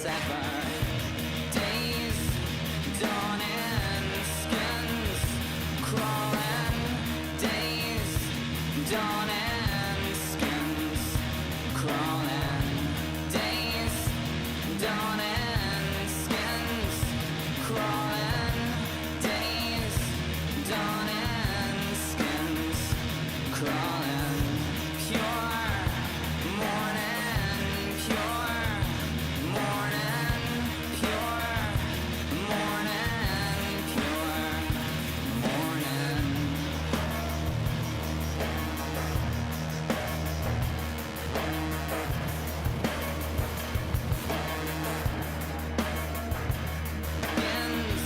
sever. Days dawning, skins crawling. Days dawning, skins crawling. Days dawning, skins crawling. Days dawning, skins crawling. Pure morning, pure morning, pure morning, pure morning. Skins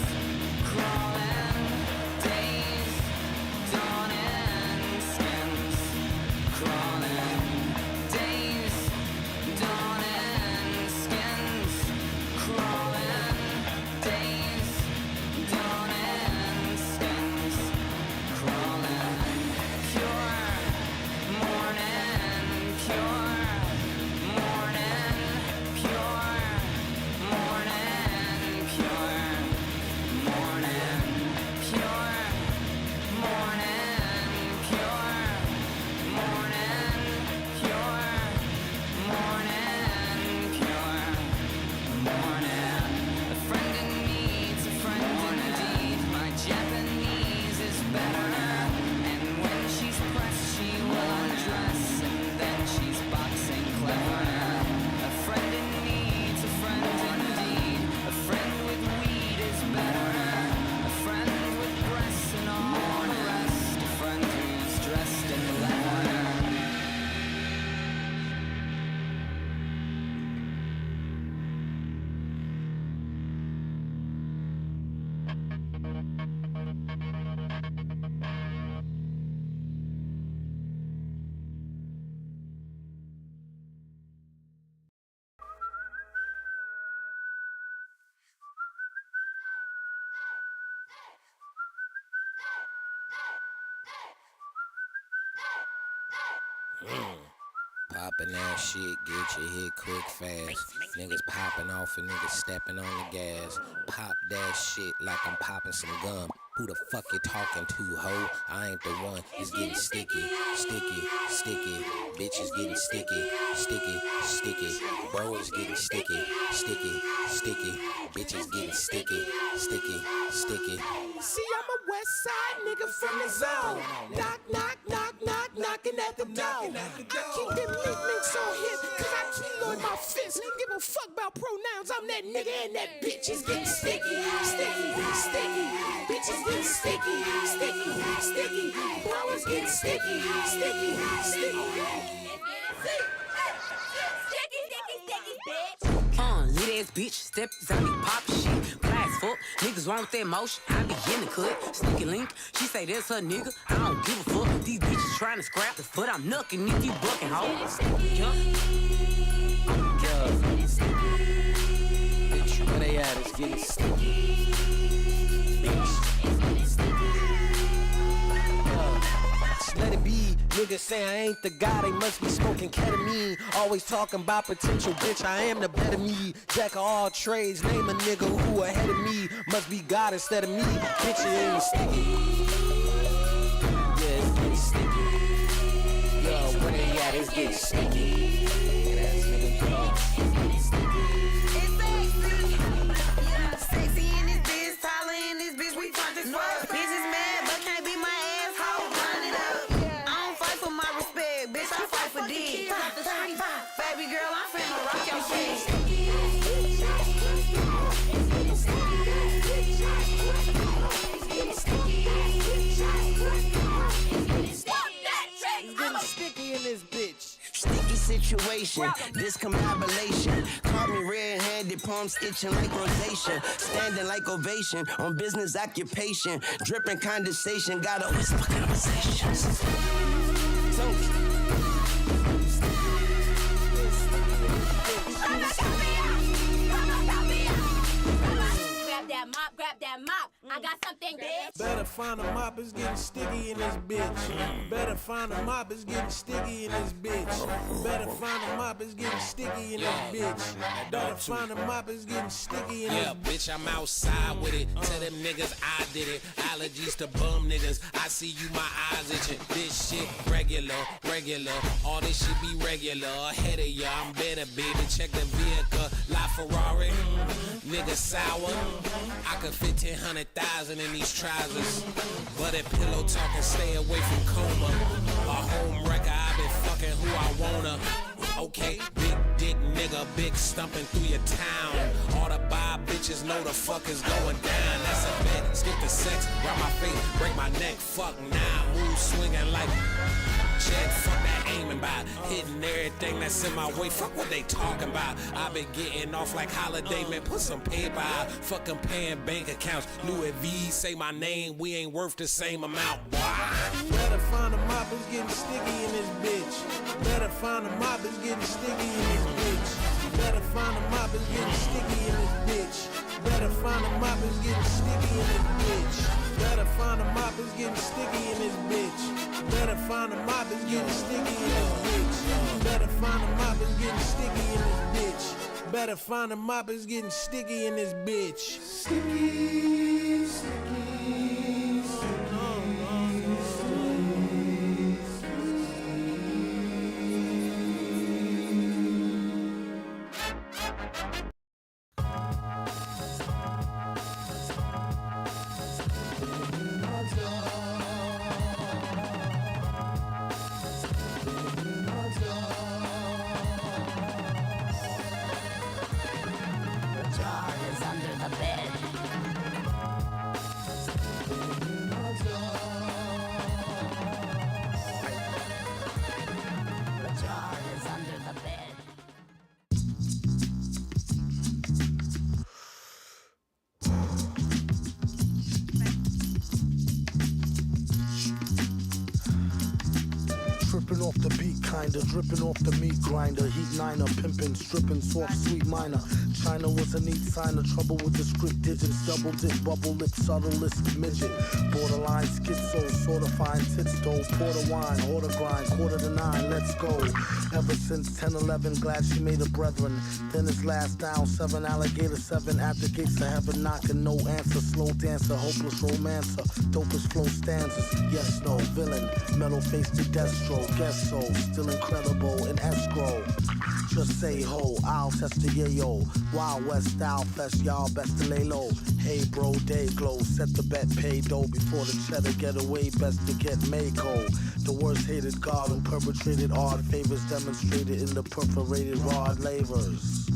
crawling, days dawning, skins crawling. Days dawning, skins crawling. Days dawning, skins crawling. Pure morning, pure morning, pure morning, pure morning, pure morning, pure morning, pure morning, pure morning. A friend in need's a friend indeed. My Japanese is better, and when she's pressed, she will undress, and then she's boxing clever. A friend in need's a friend indeed. A friend with weed is better. A friend with breasts and all the rest. A friend who's dressed in leather. Poppin' that shit, get your hit quick fast. Niggas popping off and niggas stepping on the gas. Pop that shit like I'm popping some gum. Who the fuck you talking to, ho? I ain't the one. It's getting sticky, sticky, sticky. Bitch is getting sticky, sticky, sticky. Bro is getting sticky, sticky, sticky. Bitch is getting sticky, sticky, sticky. See, I'm a west side nigga from the zone. Knock, knock, knock, knock, knocking at the door. I keep them links on hip, cause I keloid my fist. Give a fuck about pronouns, I'm that nigga and that bitch is getting sticky, sticky, sticky. Bitch is getting sticky, sticky, sticky. Bro is getting sticky, sticky, sticky. Lit ass bitch, step inside me pop shit. Class fuck, niggas want that motion. I be in the cut, sneaky link. She say that's her nigga, I don't give a fuck. These bitches trying to scrap the foot, I'm knucking if you bucking, ho. Bitch, where they at? It's getting sticky. Bitch. Let it be, niggas say I ain't the guy, they must be smoking ketamine. Always talking about potential, bitch, I am the better me. Jack of all trades, name a nigga who ahead of me. Must be God instead of me, bitch, it ain't sticky. Yeah, it's getting sticky. Yo, where they at, it's getting sticky. That's nigga, Sexy in this bitch, taller in this bitch, we talk this fuck. Bitches mad, but can't be my asshole. Run it up. I don't fight for my respect, bitch, I fight for dick. Baby girl, I'm finna rock your shit. it's getting sticky in this bitch. Sticky situation, discombobulation. Caught me red-handed, palms itching like rosacea. Standing like ovation on business occupation. Dripping condensation, gotta whisper conversations. Grab that mop, grab that mop. I got something, bitch. Better find a mop, it's getting sticky in this bitch. Better find a mop, it's getting sticky in this bitch. Better find a mop, it's getting sticky in this bitch. Better find a mop, it's getting sticky in this bitch. Bitch, I'm outside with it. Tell them niggas I did it. Allergies to bum niggas. I see you, my eyes itching. This shit regular. All this shit be regular. Ahead of ya, I'm better, baby. Check the vehicle. La Ferrari. Nigga sour. I could fit 10,000 in these trousers. But that pillow talking, stay away from coma. A home wrecker, I been fucking who I wanna. Okay, big dick nigga, big stumping through your town. All the bi bitches know the fuck is going down. That's a bet, skip the sex, grab my face, break my neck, fuck now. Move swinging like Chad, fuck that aiming by. Hitting everything that's in my way, fuck what they talking about. I been getting off like holiday, man, put some paper out. Fucking paying bank accounts, Louis V, say my name, we ain't worth the same amount. Better find a mop, it's getting sticky in this bitch. Better find a mop, it's getting sticky in this bitch. Better find a mop, it's getting sticky in this bitch. Better find a mop, it's getting sticky in this bitch. Better find a mop, it's getting sticky in this bitch. Better find a mop, it's getting sticky in this bitch. Better find a mop, it's getting sticky in this bitch. Better find a mop, it's getting sticky in this bitch. Sticky, sticky. Off the beat, kinda dripping off the meat grinder. Heat niner, pimping, stripping, soft, sweet minor. China was a neat sign of trouble with the script digits. Double dip, bubble lip, subtlest midget. Borderline schizo, sorta fine tits though. Porter wine, order grind, 8:45, let's go. Ever since 10-11, glad she made a brethren. Then his last down, 7 alligator, 7 at the gates of heaven, knocking, no answer. Slow dancer, hopeless romancer, dopest flow stanzas. Yes, no, villain, metal face to Destro. Guess so, still incredible in escrow. Just say ho, I'll test the yayo. Wild West style fest, y'all best to lay low. Hey bro, day glow, set the bet, pay dough. Before the cheddar get away, best to get Mako. The worst hated god who perpetrated odd favors demonstrated in the perforated rod lavers.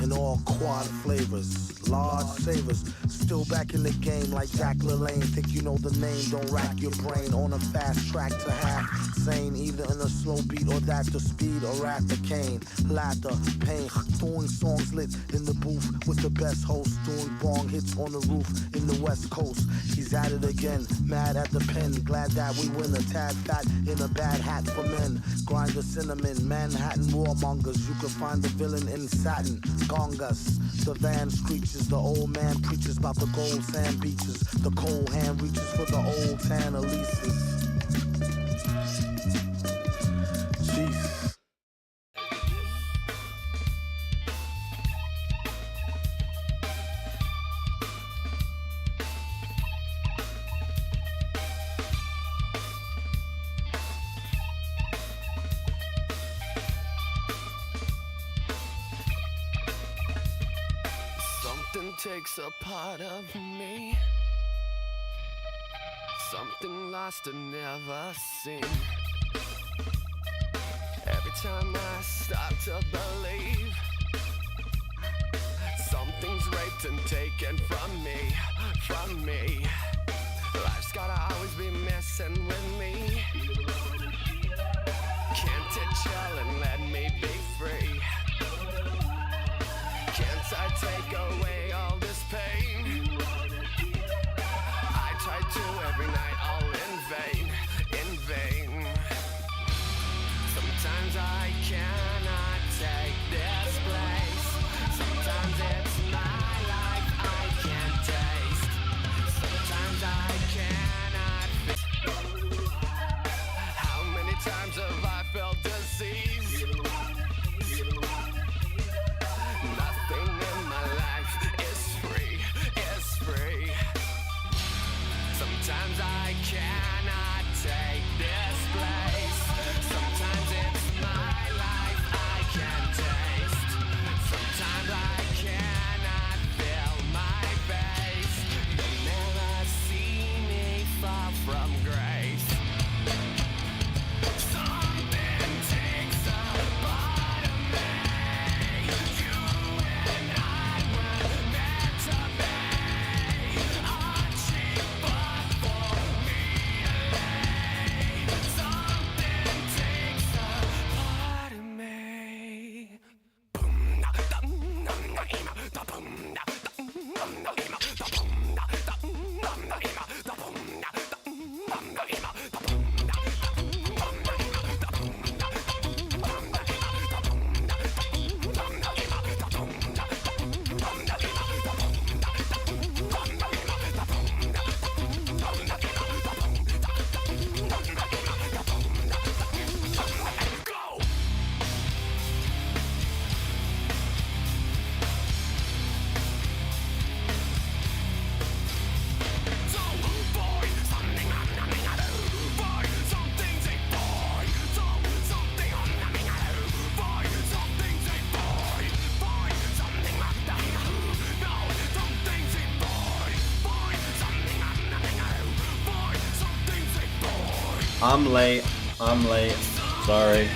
In all quad flavors, large savers. Still back in the game like Jack LaLanne. Think you know the name, don't rack your brain. On a fast track to half sane, either in a slow beat or that the speed or at the cane. Laughter, pain, doing songs lit in the booth with the best host. Doing bong hits on the roof in the West Coast. He's at it again, mad at the pen. Glad that we win, a tad fat in a bad hat for men. Grind the cinnamon, Manhattan warmongers. You can find the villain in satin. Gongas, the van screeches. The old man preaches about the gold sand beaches. The cold hand reaches for the old tan Elises. Jeez. Something takes a part of me, something lost and never seen. Every time I start to believe, something's raped and taken from me, from me. Life's gotta always be messing with me. Can't it chill and let me be free? Can't I take away all this pain? I try to every night, all in vain, in vain. Sometimes I cannot take this place. Sometimes it's my life I'm late. Sorry.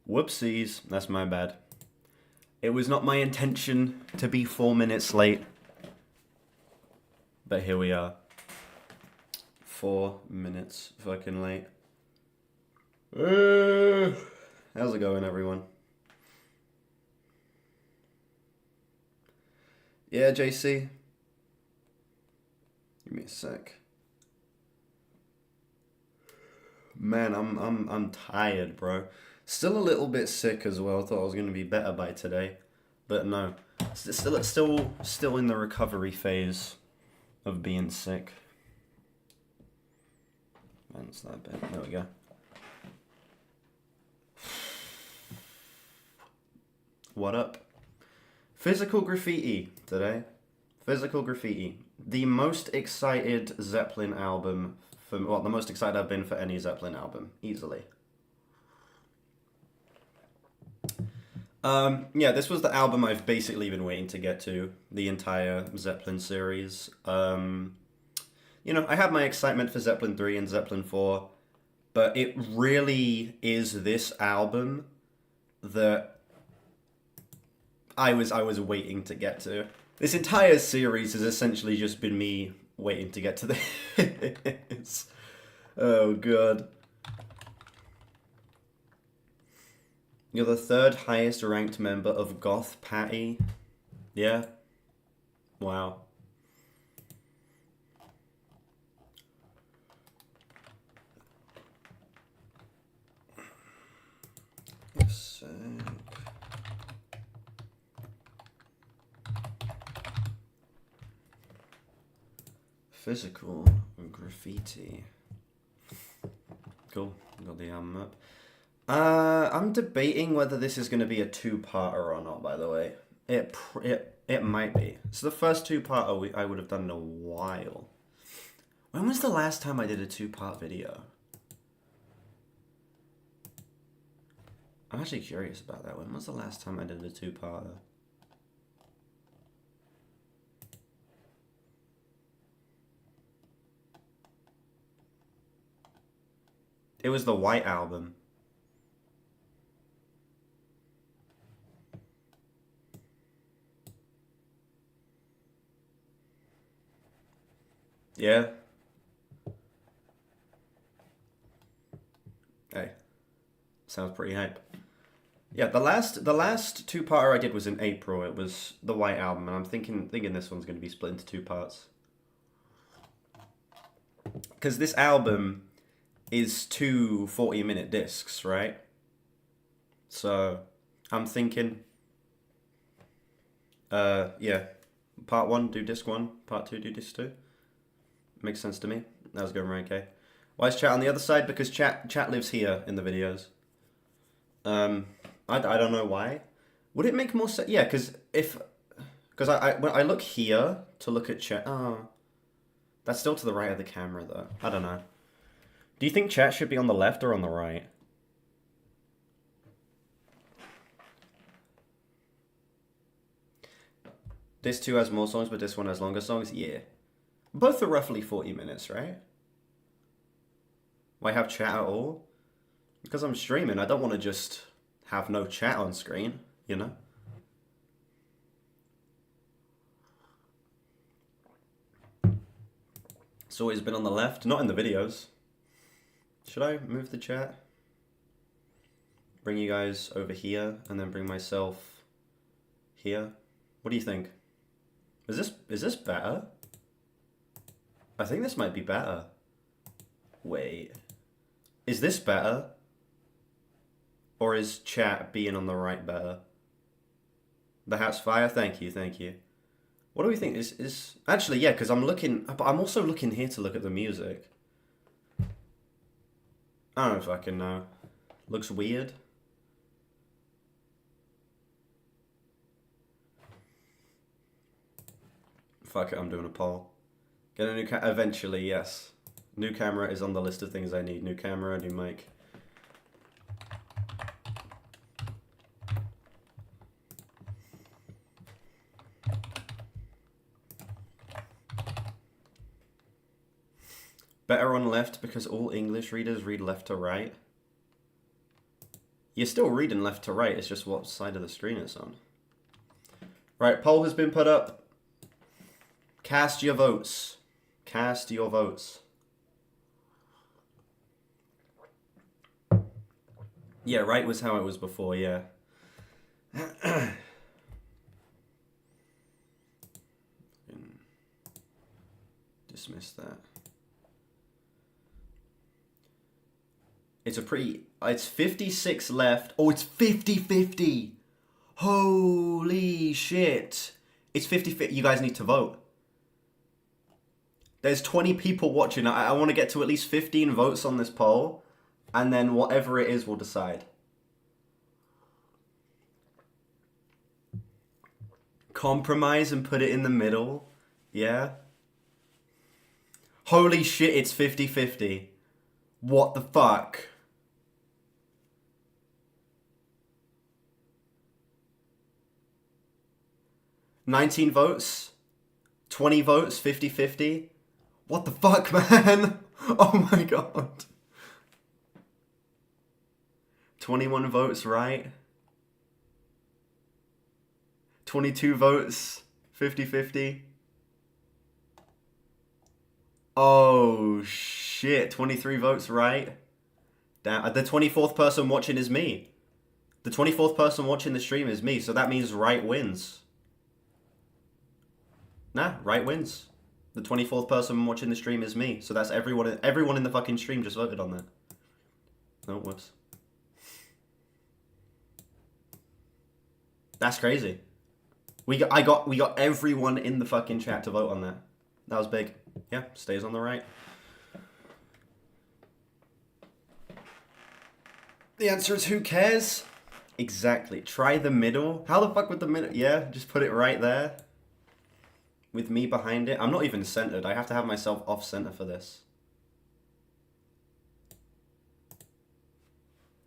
Whoopsies. That's my bad. It was not my intention to be 4 minutes late. But here we are. 4 minutes fucking late. How's it going, everyone? Yeah, JC? Give me a sec. Man, I'm tired, bro. Still a little bit sick as well. Thought I was gonna be better by today, but no. Still in the recovery phase of being sick. Man, it's that bad. There we go. What up? Physical Graffiti today. Physical Graffiti. The most excited Zeppelin album for, well, the most excited I've been for any Zeppelin album, easily. Yeah, this was the album I've basically been waiting to get to, the entire Zeppelin series. You know, I had my excitement for Zeppelin 3 and Zeppelin 4, but it really is this album that I was waiting to get to. This entire series has essentially just been me waiting to get to this. Oh, God. You're the 3rd highest ranked member of Goth Patty. Yeah? Wow. Sick. Physical Graffiti. Cool. Got the album up. I'm debating whether this is going to be a 2-parter or not, by the way. It might be. It's the first 2-parter I would have done in a while. When was the last time I did a 2-part video? I'm actually curious about that. When was the last time I did a 2-parter? It was the White Album. Yeah. Hey. Sounds pretty hype. Yeah, the last 2-parter I did was in April. It was the White Album, and I'm thinking this one's going to be split into 2 parts. Because this album is 2 40-minute discs, right? So, I'm thinking, yeah, part 1, do disc 1, part 2, do disc 2. Makes sense to me. That was going right, okay. Why is chat on the other side? Because chat lives here in the videos. I don't know why. Would it make more sense? Yeah, because when I look here to look at chat, oh, that's still to the right of the camera though. I don't know. Do you think chat should be on the left or on the right? This 2 has more songs, but this one has longer songs? Yeah. Both are roughly 40 minutes, right? Why have chat at all? Because I'm streaming, I don't want to just have no chat on screen, you know? It's always been on the left, not in the videos. Should I move the chat? Bring you guys over here, and then bring myself here? What do you think? Is this better? I think this might be better. Wait. Is this better? Or is chat being on the right better? The hat's fire? Thank you, thank you. What do we think? Is actually, yeah, because I'm looking, but I'm also looking here to look at the music. I don't fucking know. Looks weird. Fuck it, I'm doing a poll. Get a new camera. Eventually, yes. New camera is on the list of things I need. New camera, new mic. Better on left because all English readers read left to right. You're still reading left to right, it's just what side of the screen it's on. Right, poll has been put up. Cast your votes. Cast your votes. Yeah, right was how it was before, yeah. Dismiss that. It's a pretty... It's 56 left. Oh, it's 50-50. Holy shit. It's 50-50. You guys need to vote. There's 20 people watching. I want to get to at least 15 votes on this poll. And then whatever it is, we'll decide. Compromise and put it in the middle. Yeah. Holy shit, it's 50-50. What the fuck? $19 votes? 20 votes? 50-50? What the fuck, man? Oh my god. 21 votes, right? 22 votes? 50-50? Oh shit, 23 votes, right? Damn, the 24th person watching is me. The 24th person watching the stream is me, so that means right wins. Nah, right wins. The 24th person watching the stream is me, so that's everyone in the fucking stream just voted on that. Oh, whoops. That's crazy. We got everyone in the fucking chat to vote on that. That was big. Yeah, stays on the right. The answer is who cares? Exactly. Try the middle. How the fuck would the middle... Yeah, just put it right there. With me behind it. I'm not even centered. I have to have myself off center for this.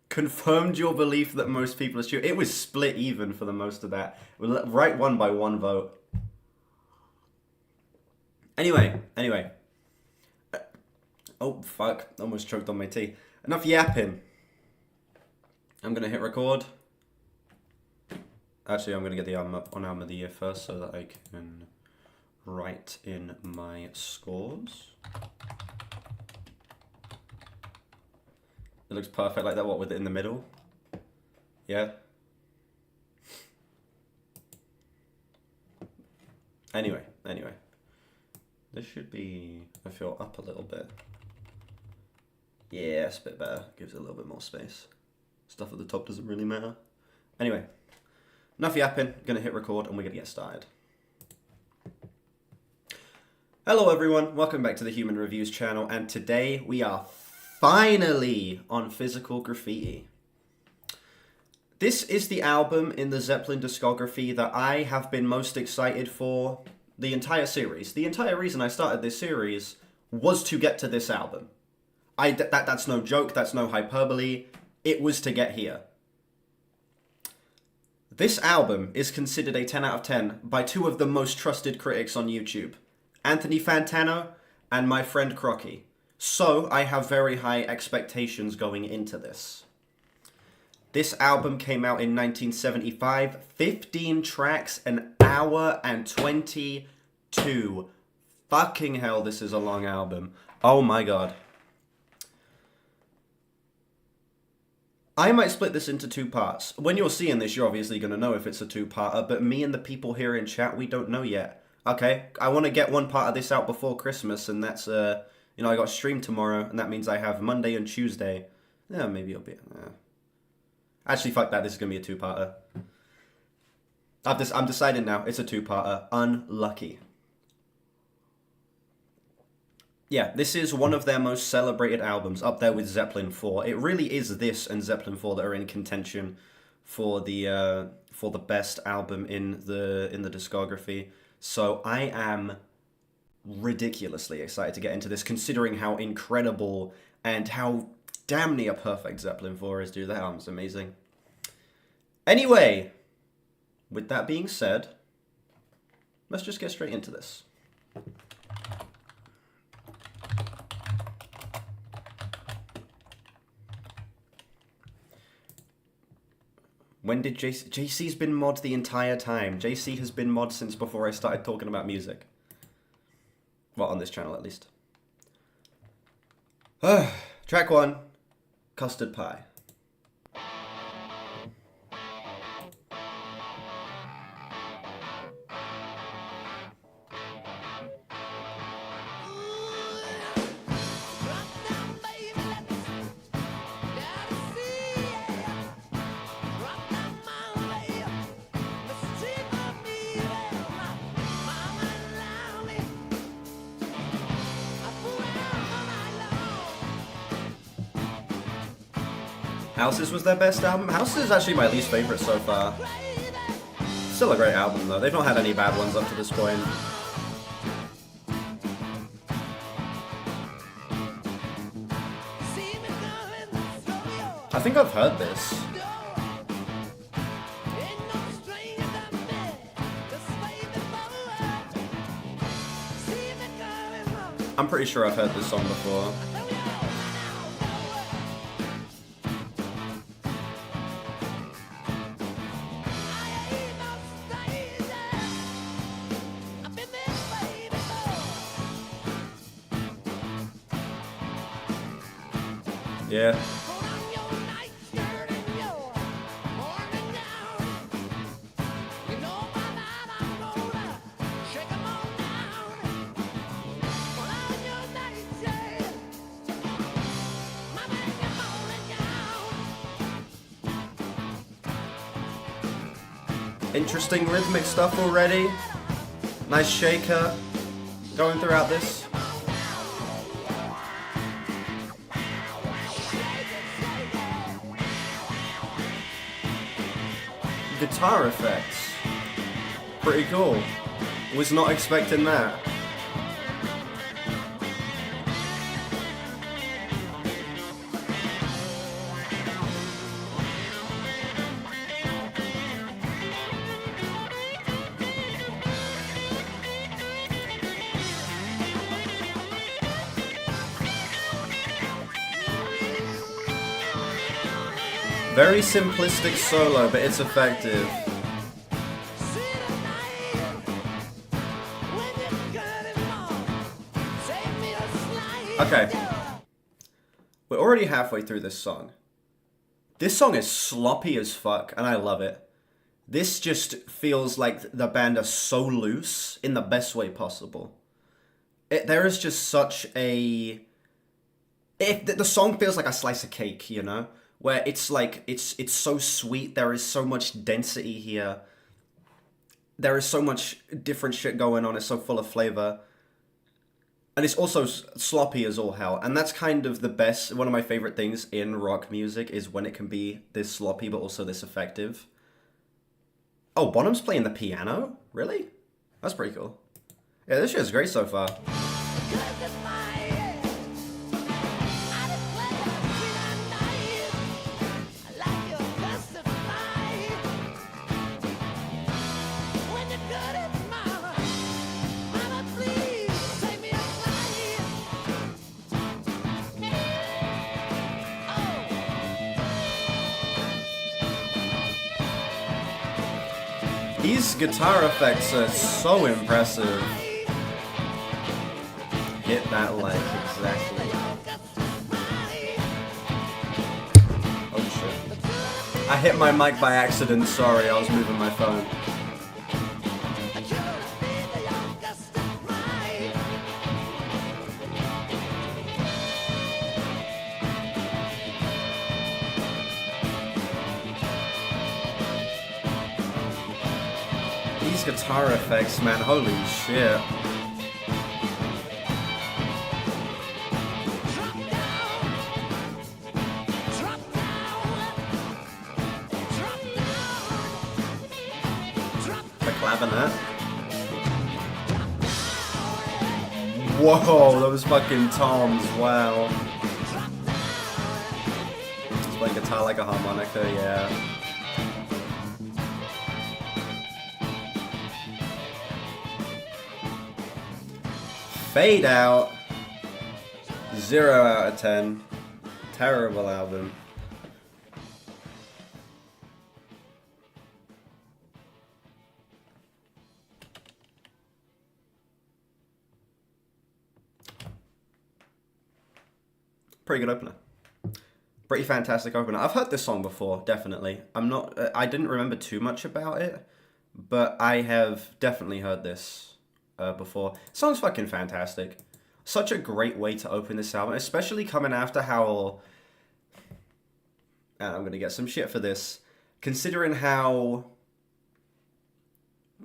Confirmed your belief that most people are stupid. It was split even for the most of that. Right one by one vote. Anyway. Oh, fuck. Almost choked on my tea. Enough yapping. I'm going to hit record. Actually, I'm going to get the album up on Album of the Year first so that I can write in my scores. It looks perfect like that, what, with it in the middle? Yeah? Anyway. This should be, I feel, up a little bit. Yeah, it's a bit better. Gives it a little bit more space. Stuff at the top doesn't really matter. Anyway, enough yapping. Gonna hit record and we're gonna get started. Hello everyone, welcome back to the Human Reviews channel, and today we are finally on Physical Graffiti. This is the album in the Zeppelin discography that I have been most excited for the entire series. The entire reason I started this series was to get to this album. That's no joke, that's no hyperbole. It was to get here. This album is considered a 10 out of 10 by two of the most trusted critics on YouTube, Anthony Fantano and my friend Crocky. So I have very high expectations going into this. This album came out in 1975, 15 tracks, an hour and 22. Fucking hell, this is a long album. Oh my god. I might split this into two parts. When you're seeing this, you're obviously going to know if it's a two-parter, but me and the people here in chat, we don't know yet. Okay, I want to get one part of this out before Christmas, and that's, I got a stream tomorrow, and that means I have Monday and Tuesday. Yeah, maybe it'll be... Actually, fuck that, this is going to be a two-parter. I'm deciding now, it's a two-parter. Unlucky. Yeah, this is one of their most celebrated albums, up there with Zeppelin 4. It really is this and Zeppelin 4 that are in contention for the best album in the discography. So I am ridiculously excited to get into this, considering how incredible and how damn near perfect Zeppelin 4 is, dude. That album's amazing. Anyway, with that being said, let's just get straight into this. When did JC... JC's been mod the entire time. JC has been mod since before I started talking about music. Well, on this channel at least. Track 1. Custard Pie. Houses was their best album. Houses is actually my least favorite so far. Still a great album though. They've not had any bad ones up to this point. I think I've heard this. I'm pretty sure I've heard this song before. Yeah. Interesting rhythmic stuff already. Nice shaker going throughout this. Guitar effects. Pretty cool. Was not expecting that. Very simplistic solo, but it's effective. Okay. We're already halfway through this song. This song is sloppy as fuck, and I love it. This just feels like the band are so loose in the best way possible. There is just such a... the song feels like a slice of cake, you know? Where it's like, it's so sweet, there is so much density here. There is so much different shit going on, it's so full of flavor. And it's also sloppy as all hell. And that's kind of the best, one of my favorite things in rock music is when it can be this sloppy but also this effective. Oh, Bonham's playing the piano? Really? That's pretty cool. Yeah, this shit is great so far. These guitar effects are so impressive. Hit that like exactly. Oh shit. I hit my mic by accident, sorry, I was moving my phone. These guitar effects, man, holy shit. The clavinet. Whoa, those fucking toms, wow. He's playing guitar like a harmonica, yeah. Fade Out, 0 out of 10. Terrible album. Pretty good opener. Pretty fantastic opener. I've heard this song before, definitely. I didn't remember too much about it, but I have definitely heard this before. Song's fucking fantastic. Such a great way to open this album, especially coming after how... And I'm gonna get some shit for this. Considering how...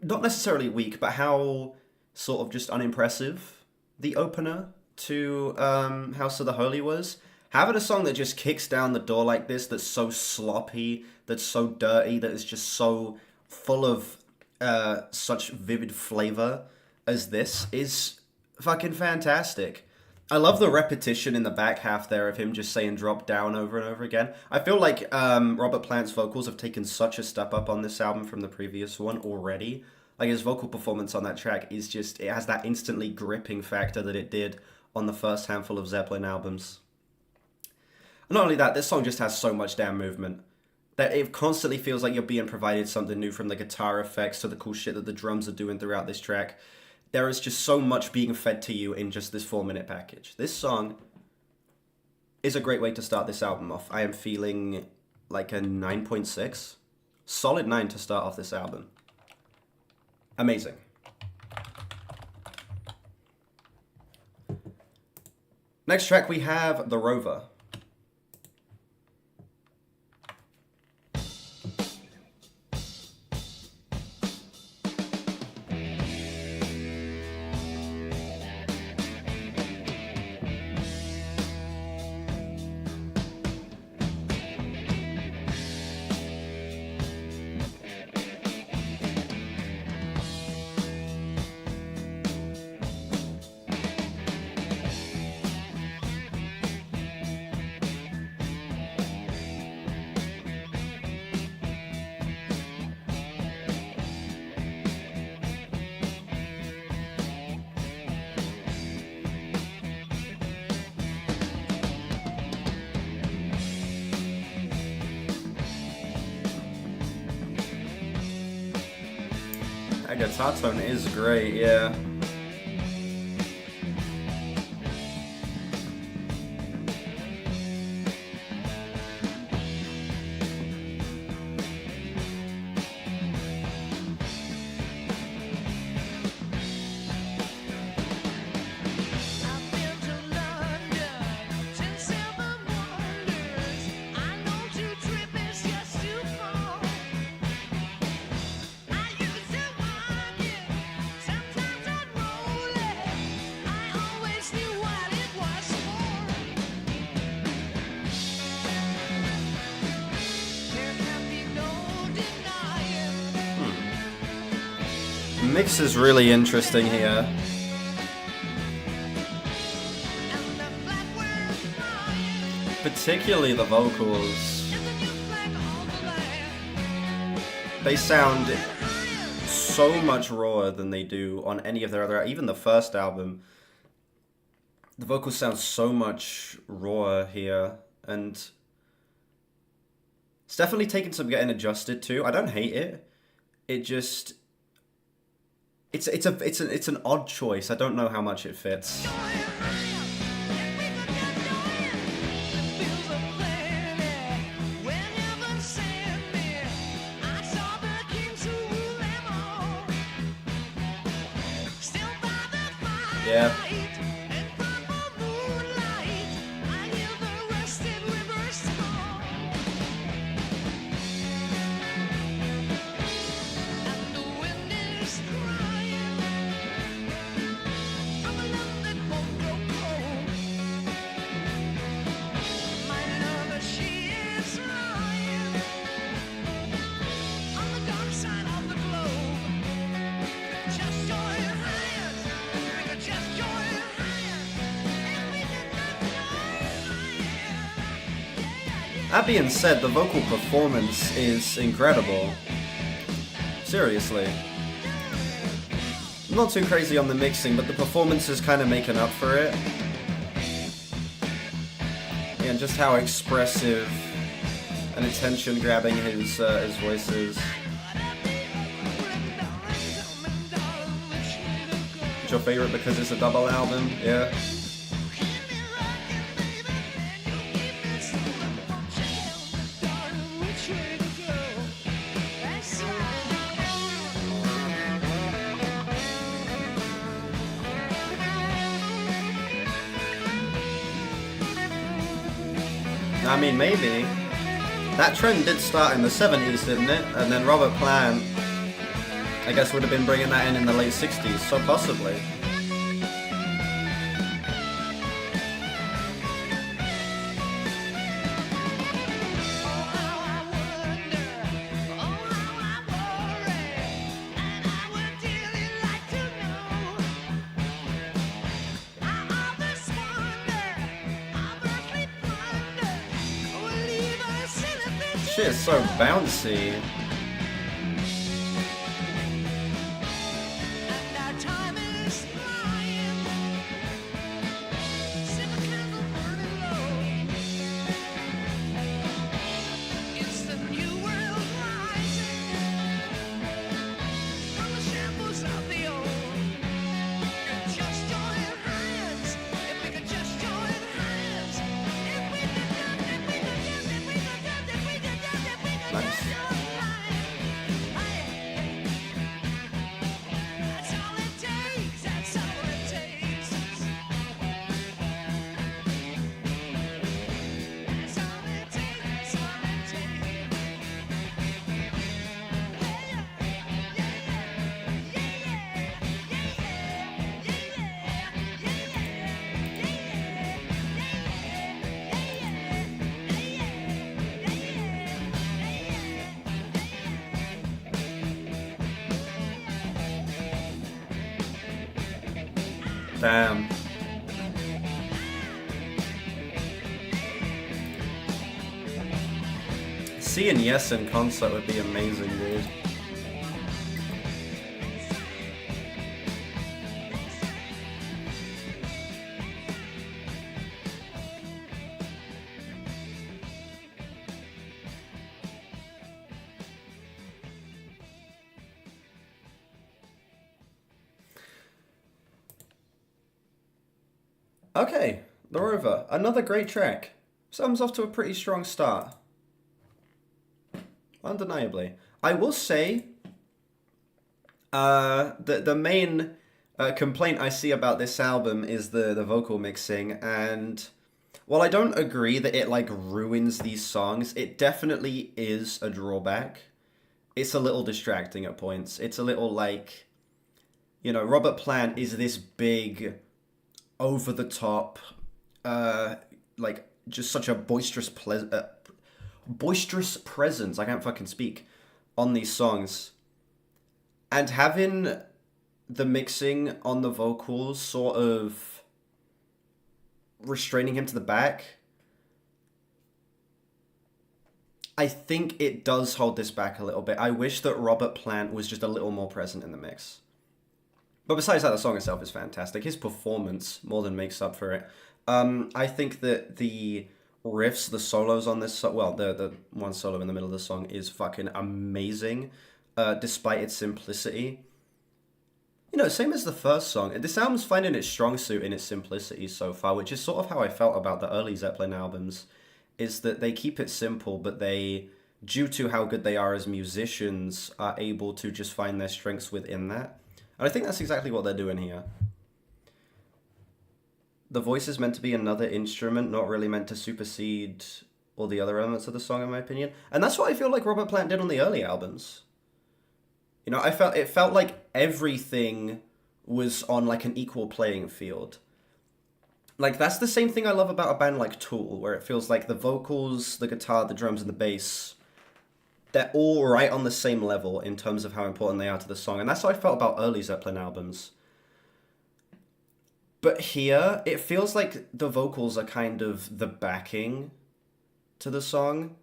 Not necessarily weak, but how sort of just unimpressive the opener to House of the Holy was. Having a song that just kicks down the door like this, that's so sloppy, that's so dirty, that is just so full of such vivid flavor as this, is fucking fantastic. I love the repetition in the back half there of him just saying drop down over and over again. I feel like Robert Plant's vocals have taken such a step up on this album from the previous one already. Like his vocal performance on that track is just, it has that instantly gripping factor that it did on the first handful of Zeppelin albums. Not only that, this song just has so much damn movement that it constantly feels like you're being provided something new, from the guitar effects to the cool shit that the drums are doing throughout this track. There is just so much being fed to you in just this 4-minute package. This song is a great way to start this album off. I am feeling like a 9.6. Solid 9 to start off this album. Amazing. Next track we have The Rover. That guitar tone is great, yeah. Mix is really interesting here. Particularly the vocals. They sound so much rawer than they do on any of their other, even the first album. The vocals sound so much rawer here, and it's definitely taken some getting adjusted to. I don't hate it. It just... It's an odd choice. I don't know how much it fits. Yeah. That being said, the vocal performance is incredible. Seriously. I'm not too crazy on the mixing, but the performance is kind of making up for it. And just how expressive and attention-grabbing his voice is. It's your favorite because it's a double album? Yeah. I mean, maybe. That trend did start in the 70s, didn't it? And then Robert Plant, I guess, would have been bringing that in the late 60s, so possibly. Shit is so bouncy. Damn. Seeing Yes in concert would be amazing, dude. Okay, they're over. Another great track. Sounds off to a pretty strong start. Undeniably. I will say, the main complaint I see about this album is the vocal mixing, and while I don't agree that it like ruins these songs, it definitely is a drawback. It's a little distracting at points. It's a little like, you know, Robert Plant is this big, over the top, like just such a boisterous presence, I can't fucking speak, on these songs. And having the mixing on the vocals sort of restraining him to the back, I think it does hold this back a little bit. I wish that Robert Plant was just a little more present in the mix. But besides that, the song itself is fantastic. His performance more than makes up for it. I think that the riffs, the solos on this, well, the one solo in the middle of the song is fucking amazing, despite its simplicity. You know, same as the first song. This album's finding its strong suit in its simplicity so far, which is sort of how I felt about the early Zeppelin albums, is that they keep it simple, but they, due to how good they are as musicians, are able to just find their strengths within that. And I think that's exactly what they're doing here. The voice is meant to be another instrument, not really meant to supersede all the other elements of the song, in my opinion. And that's what I feel like Robert Plant did on the early albums. You know, it felt like everything was on like an equal playing field. Like, that's the same thing I love about a band like Tool, where it feels like the vocals, the guitar, the drums, and the bass, they're all right on the same level in terms of how important they are to the song. And that's how I felt about early Zeppelin albums. But here, it feels like the vocals are kind of the backing to the song.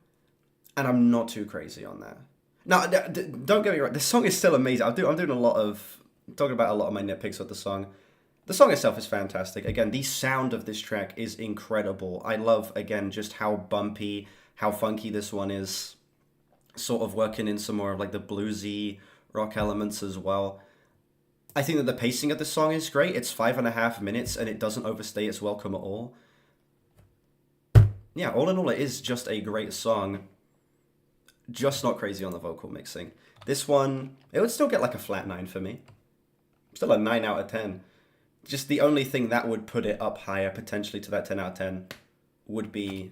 And I'm not too crazy on that. Now, don't get me wrong, the song is still amazing. I'm talking about a lot of my nitpicks with the song. The song itself is fantastic. Again, the sound of this track is incredible. I love, again, just how bumpy, how funky this one is. Sort of working in some more of like the bluesy rock elements as well. I think that the pacing of the song is great. It's 5.5 minutes and it doesn't overstay its welcome at all. Yeah, all in all, it is just a great song. Just not crazy on the vocal mixing. This one, it would still get like a flat 9 for me. Still a 9 out of 10. Just the only thing that would put it up higher, potentially to that 10 out of 10, would be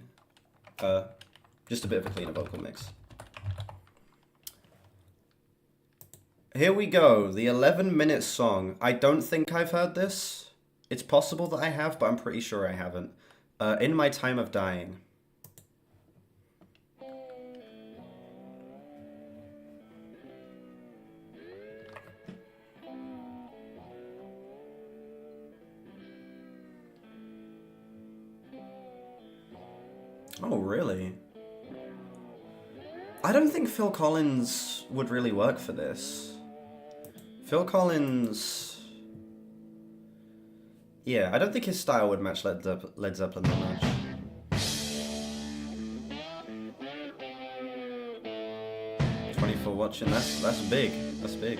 Just a bit of a cleaner vocal mix. Here we go, the 11-minute song. I don't think I've heard this. It's possible that I have, but I'm pretty sure I haven't. In My Time of Dying. Oh, really? I don't think Phil Collins would really work for this. Phil Collins... Yeah, I don't think his style would match Led Zeppelin that much. For watching, that's big. That's big.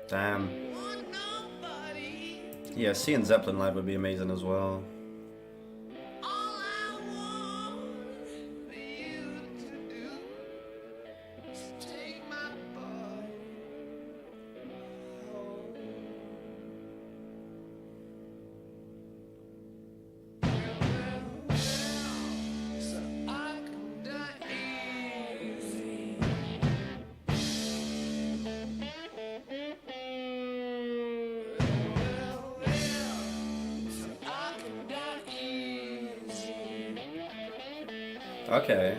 Damn. Yeah, seeing Zeppelin live would be amazing as well. Okay.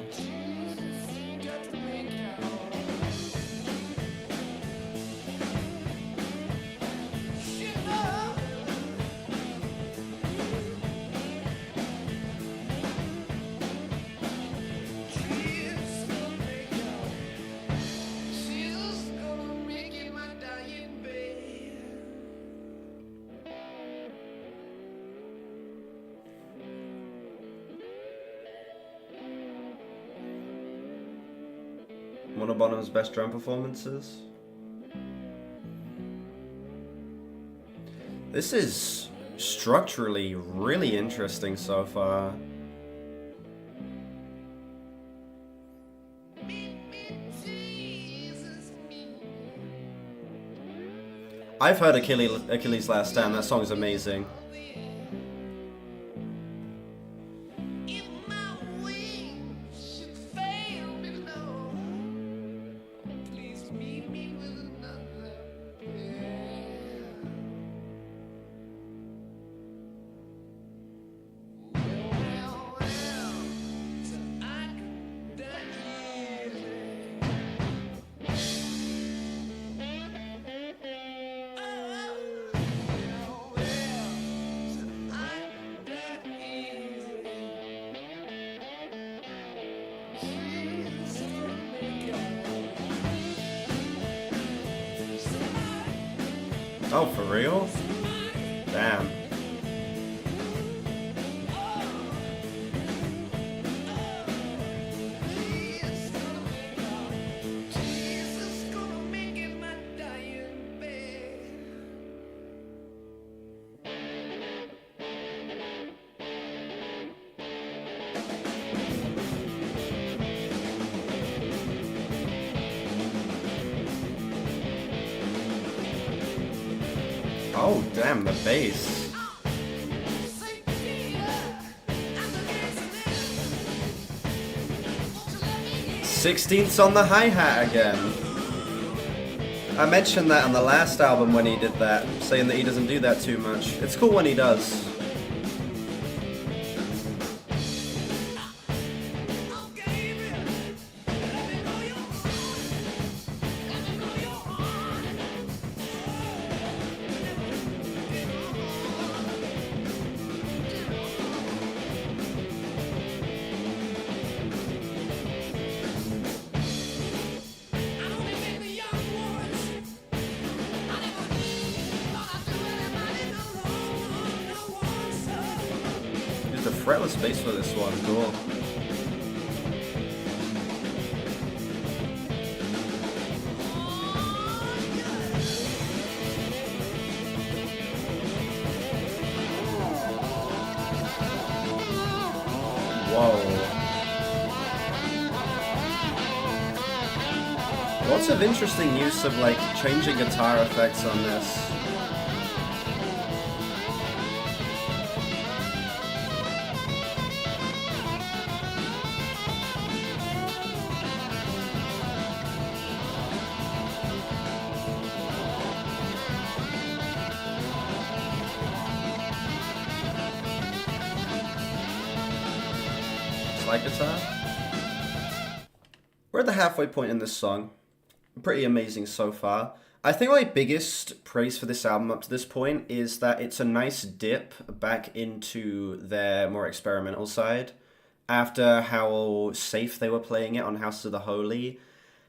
One of Bonham's best drum performances. This is structurally really interesting so far. I've heard Achilles' Last Stand. That song is amazing. Oh, for real? Damn. Oh, damn, the bass. Sixteenths on the hi-hat again. I mentioned that on the last album when he did that, saying that he doesn't do that too much. It's cool when he does. fretless bass for this one, cool. Lots of interesting use of like changing guitar effects on this. Slide guitar. We're at the halfway point in this song. Pretty amazing so far. I think my biggest praise for this album up to this point is that it's a nice dip back into their more experimental side after how safe they were playing it on House of the Holy.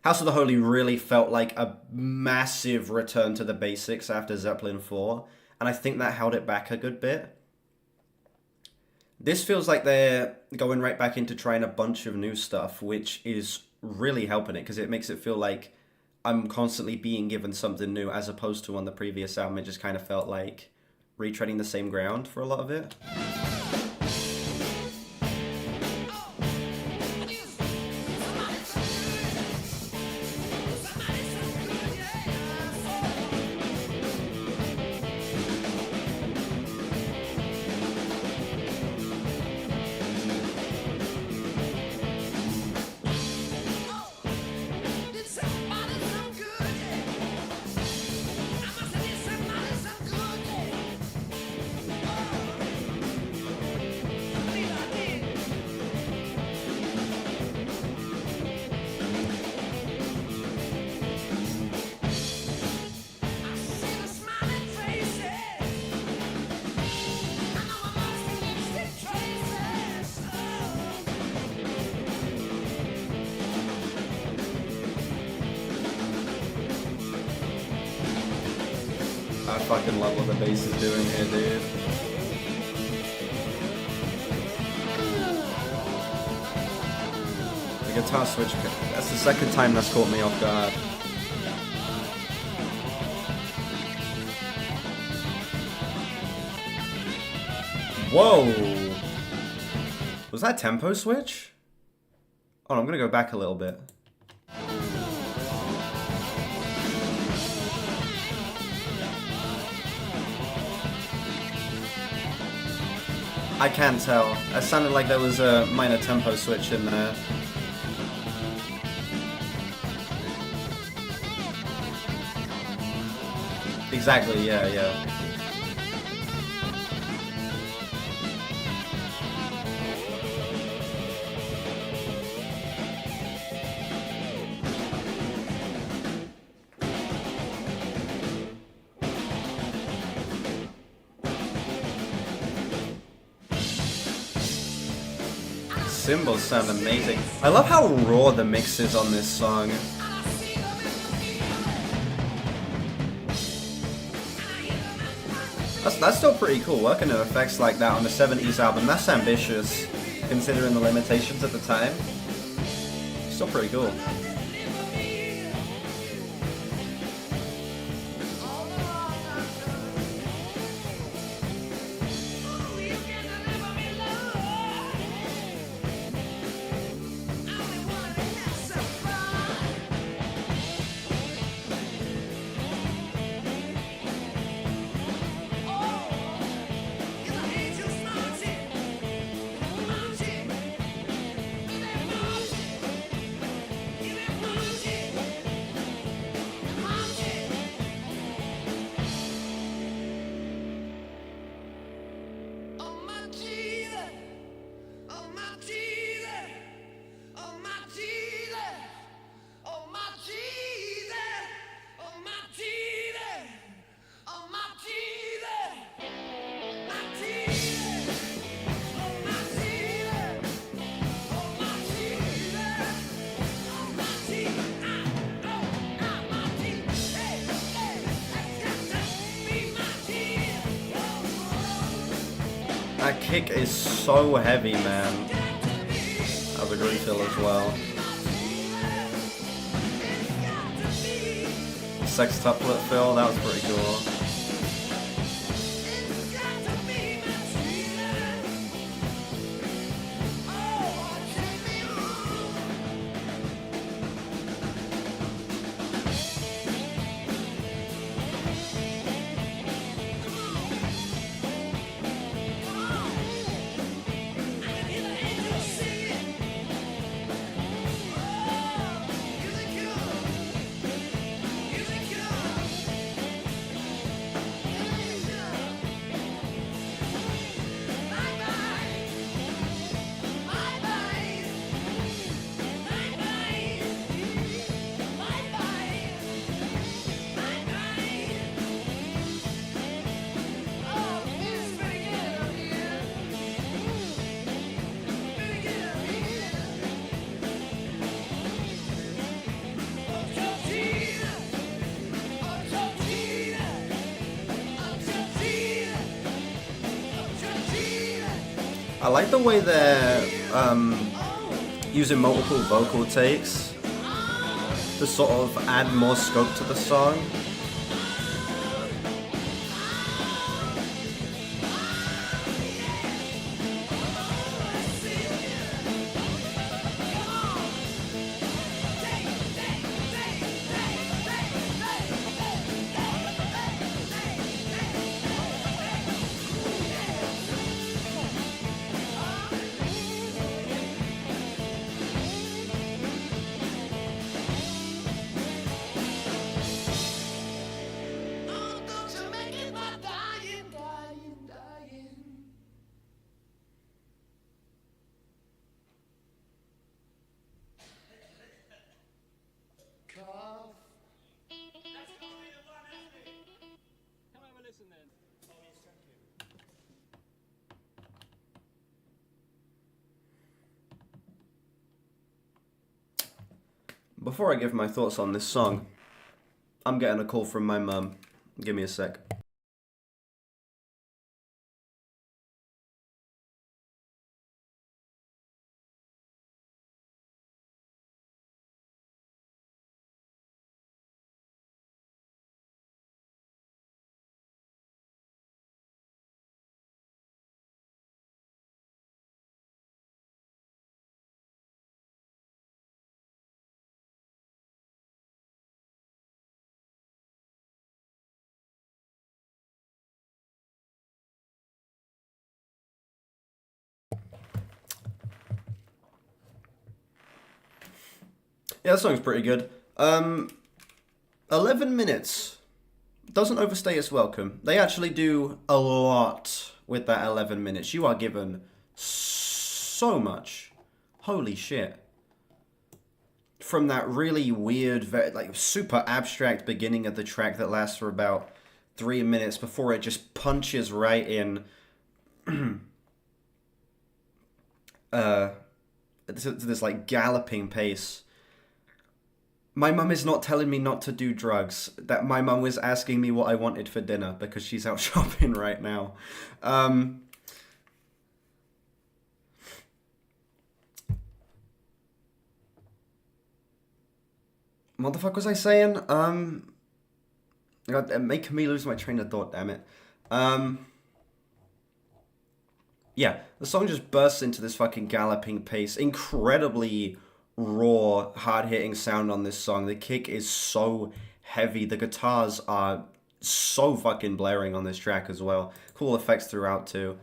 House of the Holy really felt like a massive return to the basics after Zeppelin 4, and I think that held it back a good bit. This feels like they're going right back into trying a bunch of new stuff, which is really helping it because it makes it feel like I'm constantly being given something new, as opposed to on the previous album, it just kind of felt like retreading the same ground for a lot of it. I fucking love what the bass is doing here, dude. The guitar switch, that's the second time that's caught me off guard. Whoa! Was that tempo switch? Oh, I'm gonna go back a little bit. I can't tell. It sounded like there was a minor tempo switch in there. Exactly, yeah. Cymbals sound amazing. I love how raw the mix is on this song. That's still pretty cool, working in effects like that on a 70s album. That's ambitious, considering the limitations at the time. Still pretty cool. kick is so heavy, man. I would refill as well. Sextuplet fill, that was pretty cool. I like the way they're using multiple vocal takes to sort of add more scope to the song. Before I give my thoughts on this song, I'm getting a call from my mum. Give me a sec. Yeah, that song's pretty good. 11 minutes. Doesn't overstay its welcome. They actually do a lot with that 11 minutes. You are given so much. Holy shit. From that really weird, like super abstract beginning of the track that lasts for about 3 minutes before it just punches right in to this like galloping pace. My mum is not telling me not to do drugs. That my mum was asking me what I wanted for dinner because she's out shopping right now. What the fuck was I saying? God, making me lose my train of thought, damn it. Yeah, the song just bursts into this fucking galloping pace. Incredibly raw, hard-hitting sound on this song. The kick is so heavy. The guitars are so fucking blaring on this track as well. Cool effects throughout too.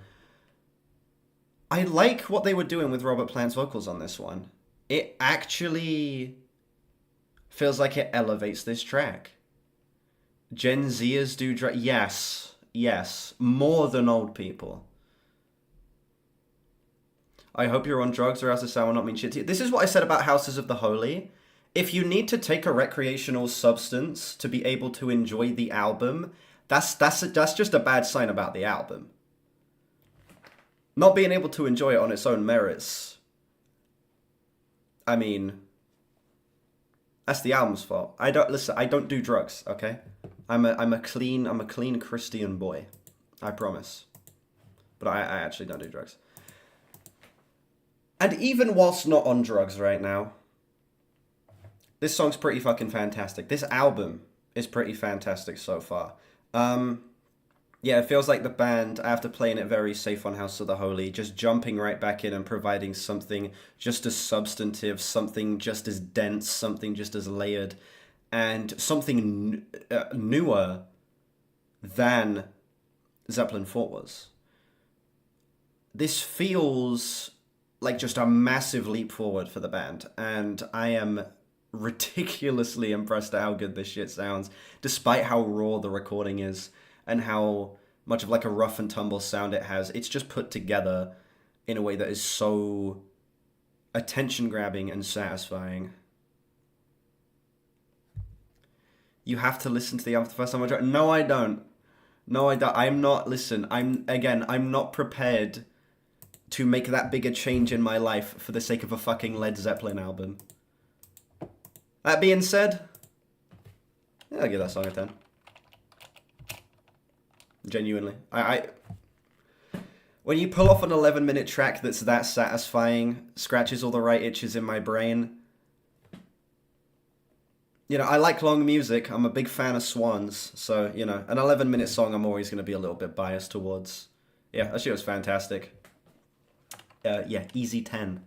I like what they were doing with Robert Plant's vocals on this one. It actually feels like it elevates this track. Gen Zers do yes, more than old people. I hope you're on drugs or else the sound will not mean shit to you. This is what I said about Houses of the Holy. If you need to take a recreational substance to be able to enjoy the album, that's just a bad sign about the album. Not being able to enjoy it on its own merits. I mean, that's the album's fault. I don't do drugs, okay? I'm a clean Christian boy. I promise. But I actually don't do drugs. And even whilst not on drugs right now, this song's pretty fucking fantastic. This album is pretty fantastic so far. Yeah, it feels like the band, after playing it very safe on House of the Holy, just jumping right back in and providing something just as substantive, something just as dense, something just as layered, and something newer than Zeppelin 4 was. This feels like just a massive leap forward for the band, and I am ridiculously impressed at how good this shit sounds, despite how raw the recording is and how much of like a rough and tumble sound it has. It's just put together in a way that is so attention-grabbing and satisfying. You have to listen to the album the first time I try. No, I don't. No, I don't. I'm not, listen, I'm not prepared to make that big a change in my life for the sake of a fucking Led Zeppelin album. That being said, yeah, I'll give that song a 10. Genuinely. When you pull off an 11-minute track that's that satisfying, scratches all the right itches in my brain. You know, I like long music. I'm a big fan of Swans. So, you know, an 11-minute song I'm always going to be a little bit biased towards. Yeah, that shit was fantastic. Yeah, easy 10.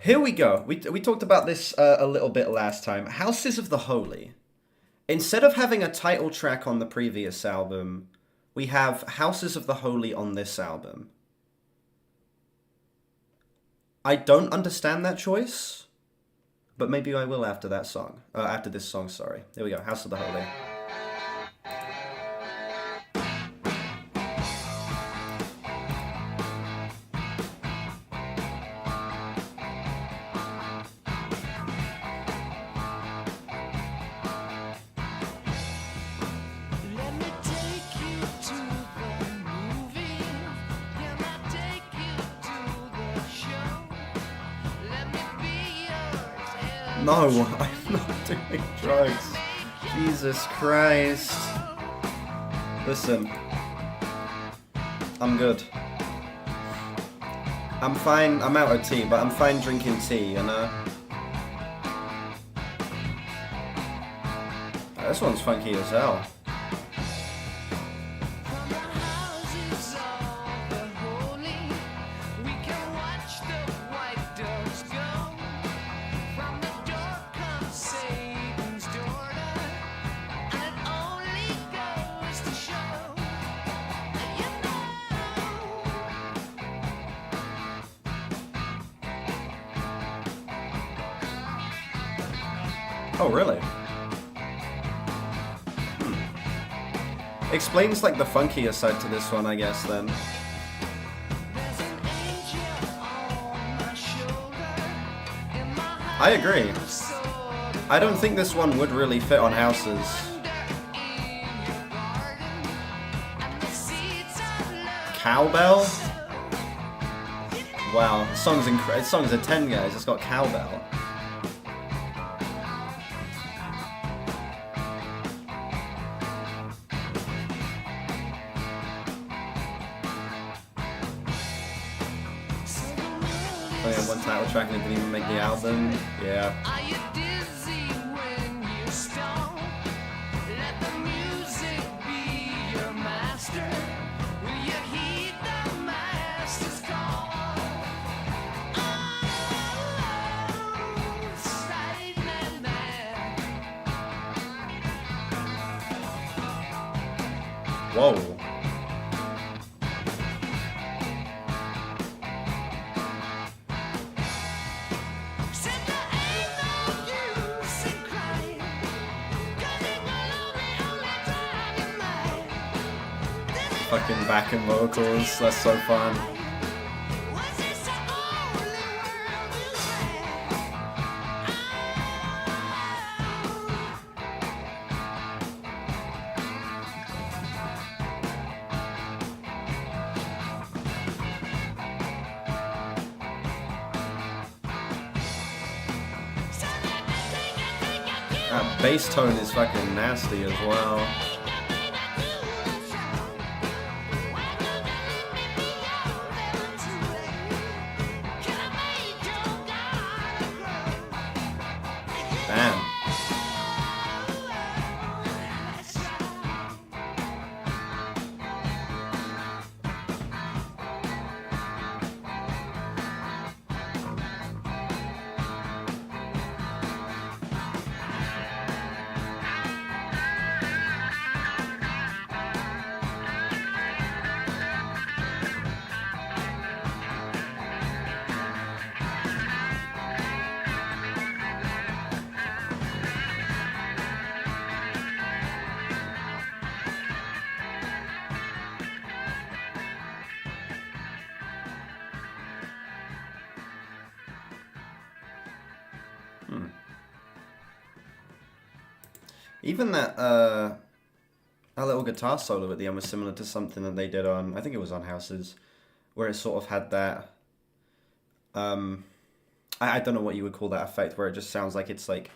Here we go. We talked about this a little bit last time. Houses of the Holy. Instead of having a title track on the previous album, we have Houses of the Holy on this album. I don't understand that choice, but maybe I will after that song. After this song, sorry. Here we go. House of the Holy. No, I'm not doing drugs. Jesus Christ. Listen. I'm good. I'm fine. I'm out of tea, but I'm fine drinking tea, you know? This one's funky as hell. Oh, really? Explains, like, the funkier side to this one, I guess, then. I agree. I don't think this one would really fit on Houses. Cowbell? Wow, this song's a 10, guys. It's got cowbell. Oh yeah, one title track and it didn't even make the album. Yeah. Whoa. Fucking backing vocals, that's so fun. That bass tone is fucking nasty as well. Damn. Even that little guitar solo at the end was similar to something that they did on, I think it was on Houses, where it sort of had that, I don't know what you would call that effect, where it just sounds like it's like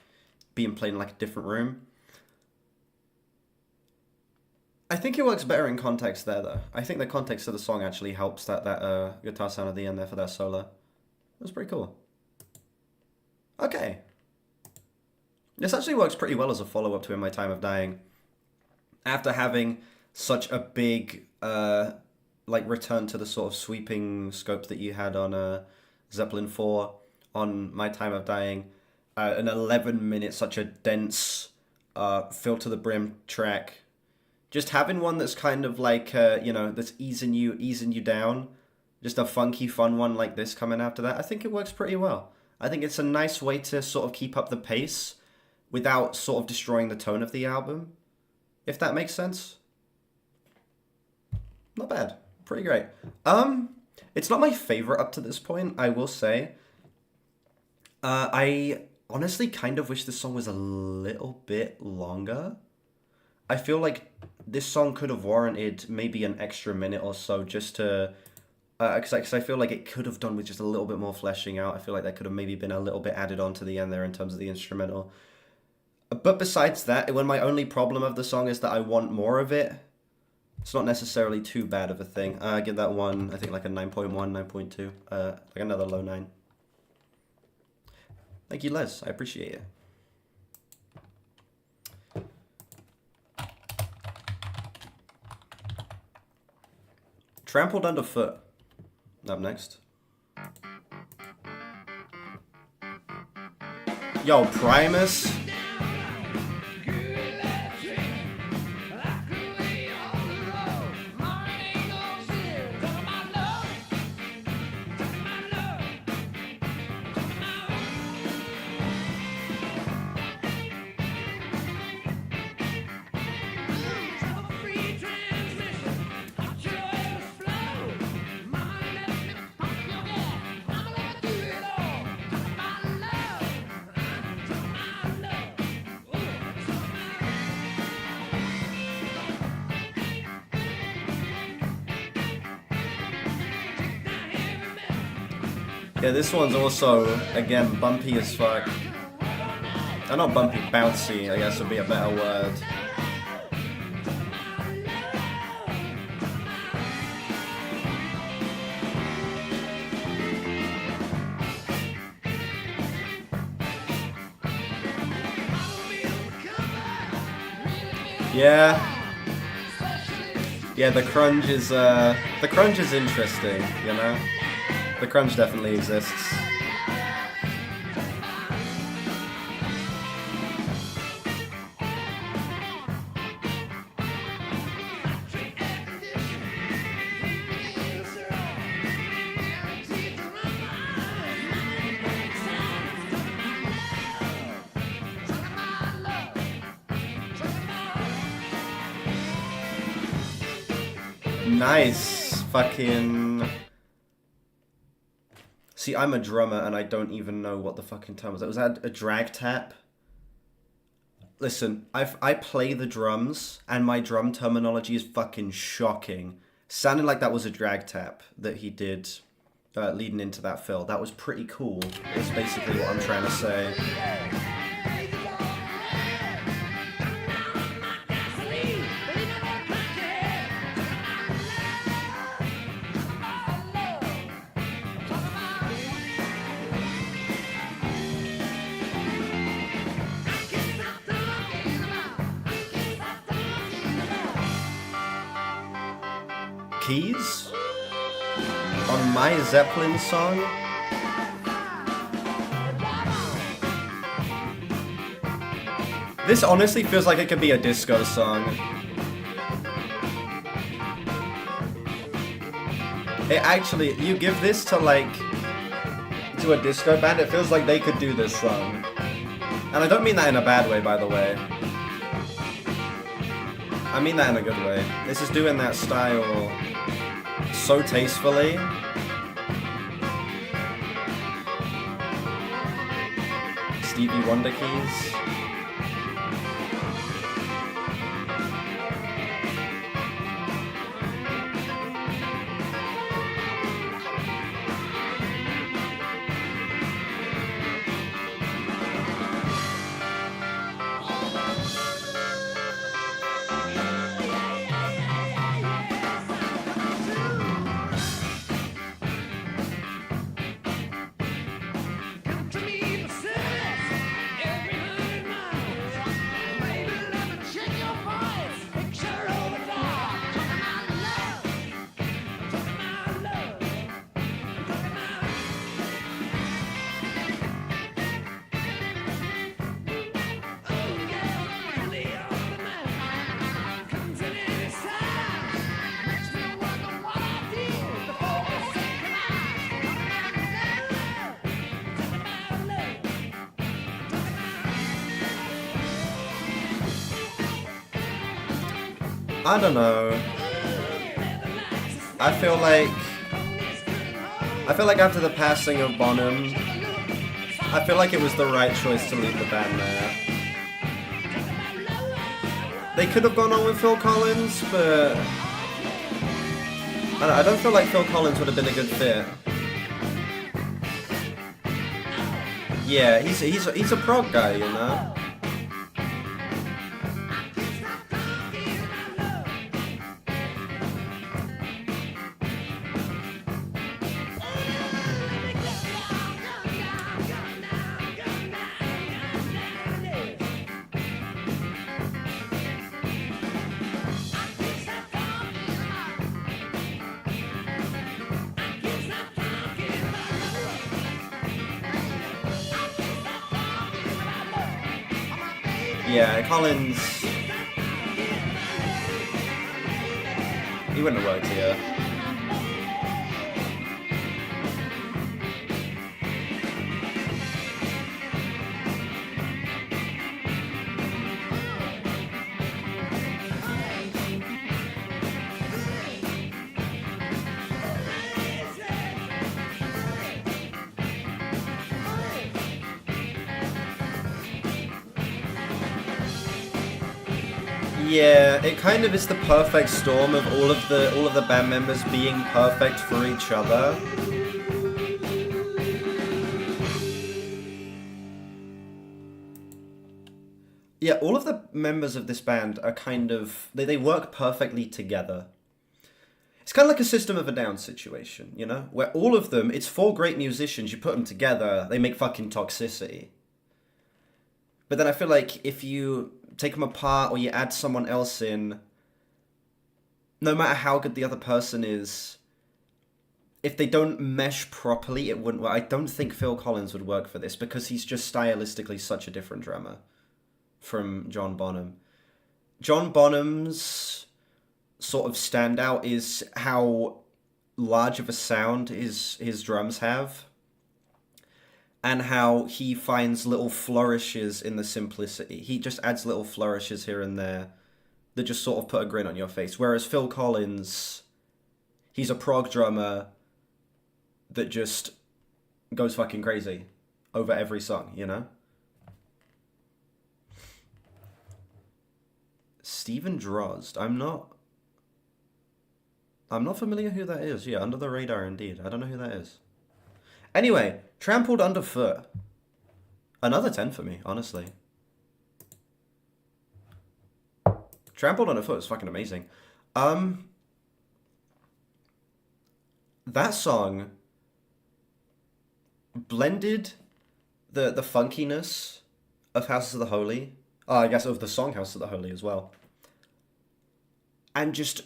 being played in like a different room. I think it works better in context there though. I think the context of the song actually helps that guitar sound at the end there for that solo. It was pretty cool. Okay. This actually works pretty well as a follow-up to In My Time of Dying. After having such a big, like, return to the sort of sweeping scope that you had on Zeppelin 4, on My Time of Dying, an 11-minute, such a dense, fill to the brim track. Just having one that's kind of like, you know, that's easing you down. Just a funky, fun one like this coming after that. I think it works pretty well. I think it's a nice way to sort of keep up the pace without sort of destroying the tone of the album, if that makes sense. Not bad. Pretty great. It's not my favorite up to this point, I will say. I honestly kind of wish this song was a little bit longer. I feel like this song could have warranted maybe an extra minute or so just to... Because I feel like it could have done with just a little bit more fleshing out. I feel like that could have maybe been a little bit added on to the end there in terms of the instrumental. But besides that, when my only problem of the song is that I want more of it, it's not necessarily too bad of a thing. I give that one, I think like a 9.1, 9.2, like another low 9. Thank you, Les. I appreciate it. Trampled Underfoot. Up next. Yo, Primus. Yeah, this one's also, again, bumpy as fuck. Not bumpy, bouncy, I guess would be a better word. Yeah, the crunge is interesting, you know? The crunch definitely exists. Nice. Fucking... See, I'm a drummer and I don't even know what the fucking term was. Was that a drag tap? Listen, I play the drums and my drum terminology is fucking shocking. Sounded like that was a drag tap that he did leading into that fill. That was pretty cool, is basically what I'm trying to say. keys on my Zeppelin song. This honestly feels like it could be a disco song. It actually, you give this to like, to a disco band, it feels like they could do this song. And I don't mean that in a bad way, by the way. I mean that in a good way. This is doing that style so tastefully. Stevie Wonder keys. I don't know. I feel like after the passing of Bonham, I feel like it was the right choice to leave the band there. They could have gone on with Phil Collins, but I don't feel like Phil Collins would have been a good fit. Yeah, he's a prog guy, you know? Yeah, Collins... he wouldn't have worked here. Yeah, it kind of is the perfect storm of all of the band members being perfect for each other. Yeah, all of the members of this band are kind of they work perfectly together. It's kind of like a System of a Down situation, you know, where all of them, it's four great musicians, you put them together, they make fucking Toxicity. But then I feel like if you take them apart or you add someone else in, no matter how good the other person is, if they don't mesh properly, it wouldn't work. I don't think Phil Collins would work for this because he's just stylistically such a different drummer from John Bonham. John Bonham's sort of standout is how large of a sound his drums have, and how he finds little flourishes in the simplicity. He just adds little flourishes here and there that just sort of put a grin on your face. Whereas Phil Collins, he's a prog drummer that just goes fucking crazy over every song, you know? Stephen Drozd. I'm not familiar who that is. Yeah, under the radar indeed. I don't know who that is. Anyway, Trampled Underfoot. Another 10 for me, honestly. Trampled Underfoot is fucking amazing. That song blended the funkiness of Houses of the Holy. I guess of the song House of the Holy as well. And just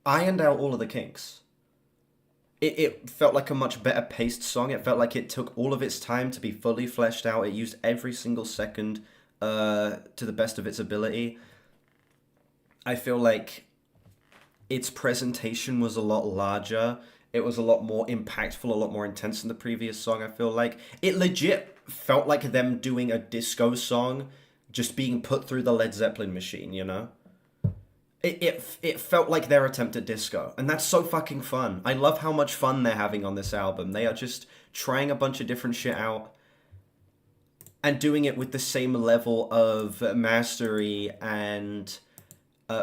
ironed out all of the kinks. It felt like a much better paced song. It felt like it took all of its time to be fully fleshed out. It used every single second to the best of its ability. I feel like its presentation was a lot larger. It was a lot more impactful, a lot more intense than the previous song, I feel like. It legit felt like them doing a disco song just being put through the Led Zeppelin machine, you know? It felt like their attempt at disco, and that's so fucking fun. I love how much fun they're having on this album. They are just trying a bunch of different shit out and doing it with the same level of mastery and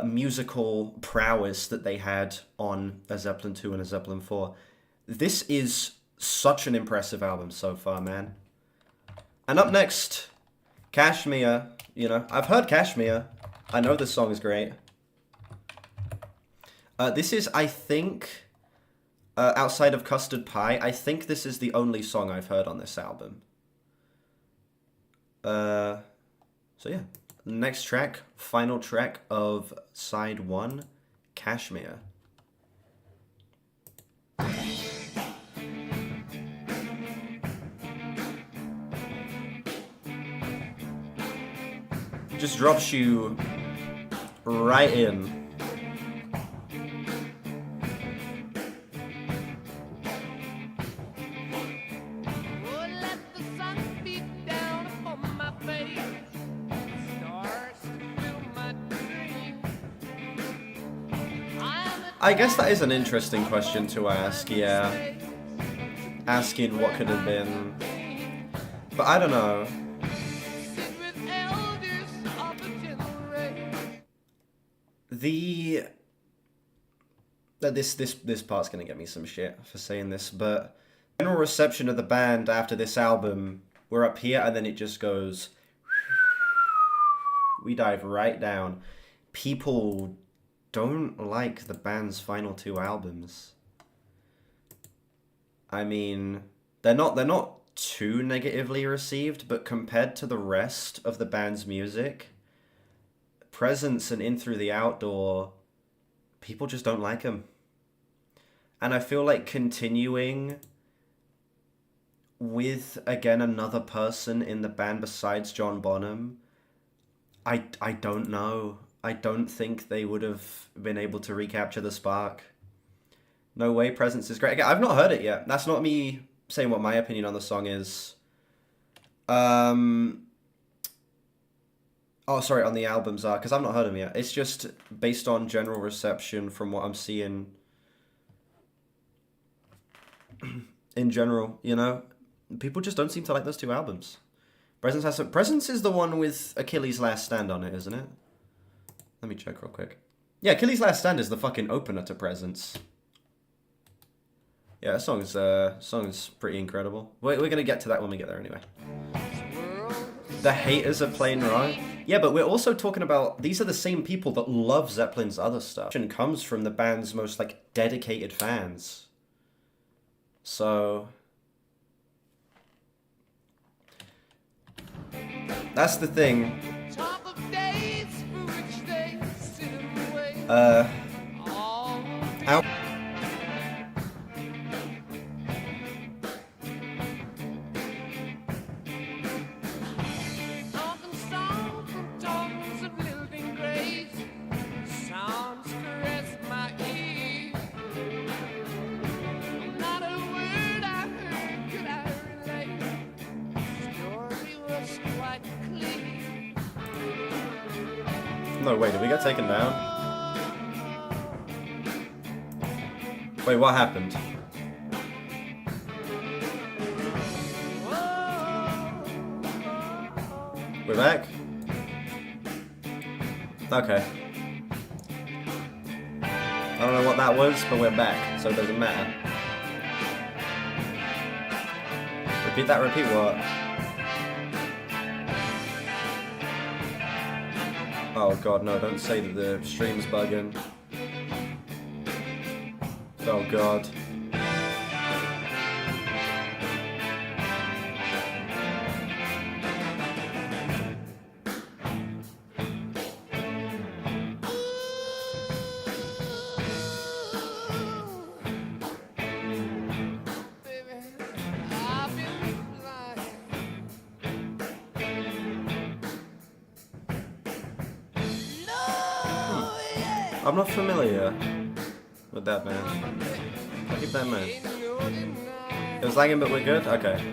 musical prowess that they had on a Zeppelin 2 and a Zeppelin 4. This is such an impressive album so far, man. And up next, Kashmir. You know, I've heard Kashmir. I know this song is great. This is, I think, outside of Custard Pie, I think this is the only song I've heard on this album. So yeah. Next track, final track of side 1, Kashmir. Just drops you right in. I guess that is an interesting question to ask, yeah. Asking what could have been. But I don't know. This part's gonna get me some shit for saying this, but general reception of the band after this album, we're up here and then it just goes. We dive right down. People don't like the band's final 2 albums. I mean, they're not too negatively received, but compared to the rest of the band's music, Presence and In Through the Outdoor, people just don't like them. And I feel like continuing with, again, another person in the band besides John Bonham, I don't know. I don't think they would have been able to recapture the spark. No way, Presence is great. Again, I've not heard it yet. That's not me saying what my opinion on the song is. Oh, sorry, on the albums are, because I've not heard them yet. It's just based on general reception from what I'm seeing in general, you know? People just don't seem to like those 2 albums. Presence is the one with Achilles' Last Stand on it, isn't it? Let me check real quick. Yeah, Achilles' Last Stand is the fucking opener to Presence. Yeah, that song is pretty incredible. We're gonna get to that when we get there anyway. The haters are playing wrong. Yeah, but we're also talking about, these are the same people that love Zeppelin's other stuff. And comes from the band's most, like, dedicated fans. So that's the thing. Out. No, wait, did we get taken down? Wait, what happened? We're back? Okay. I don't know what that was, but we're back, so it doesn't matter. Repeat that, repeat what? Oh god, no, don't say that the stream's bugging. Oh god. I'm not familiar with that band. I'll keep that in mind. It was lagging, but we're good? Okay.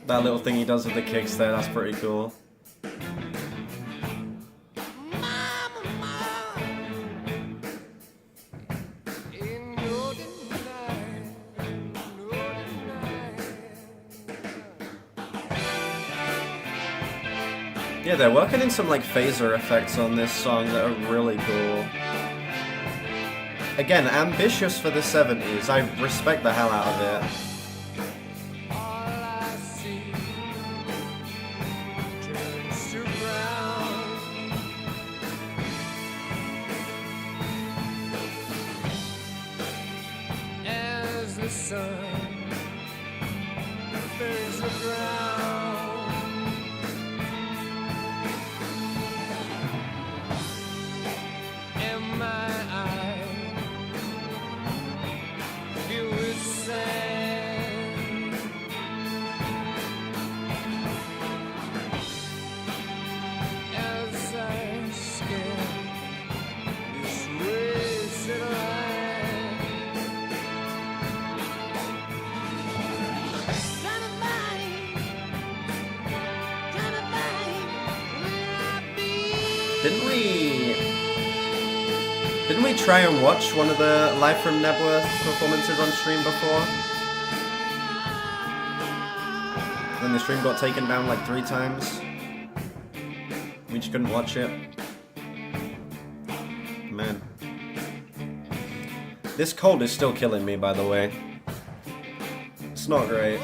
That little thing he does with the kicks there, that's pretty cool. Yeah, they're working in some like phaser effects on this song that are really cool. Again, ambitious for the 70s. I respect the hell out of it. Didn't we try and watch one of the Live from Nebworth performances on stream before? Then the stream got taken down like 3 times. We just couldn't watch it. Man. This cold is still killing me, by the way. It's not great.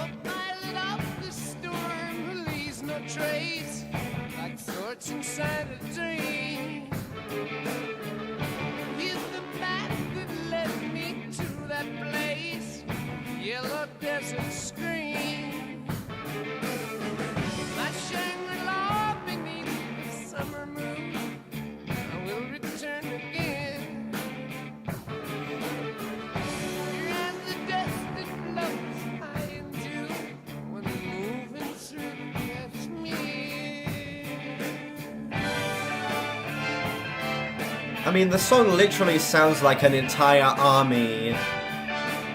I mean, the song literally sounds like an entire army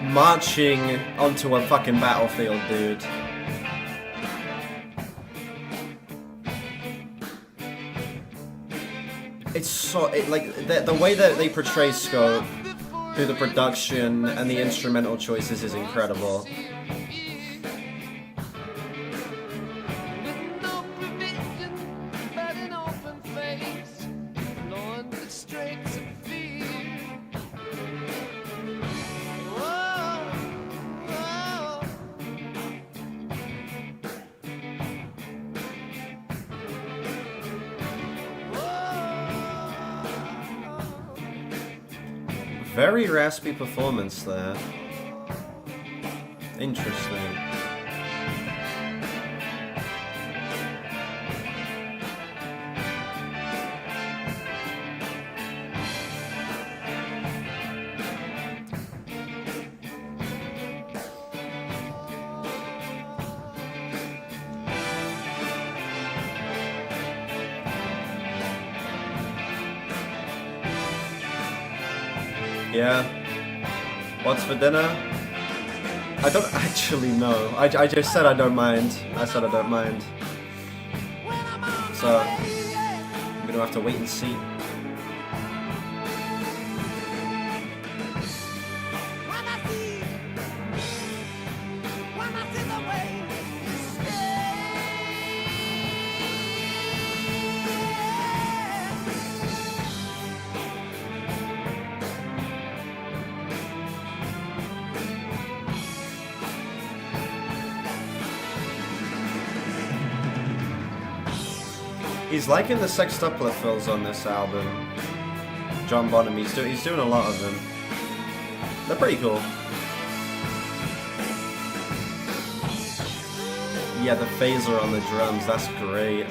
marching onto a fucking battlefield, dude. It's so... like, the way that they portray Scope through the production and the instrumental choices is incredible. Very raspy performance there. Interesting. Yeah. What's for dinner? I don't actually know. I just said I don't mind. I said I don't mind. So, I'm gonna have to wait and see. He's liking the sextuplet fills on this album. John Bonham, he's doing a lot of them. They're pretty cool. Yeah, the phaser on the drums, that's great.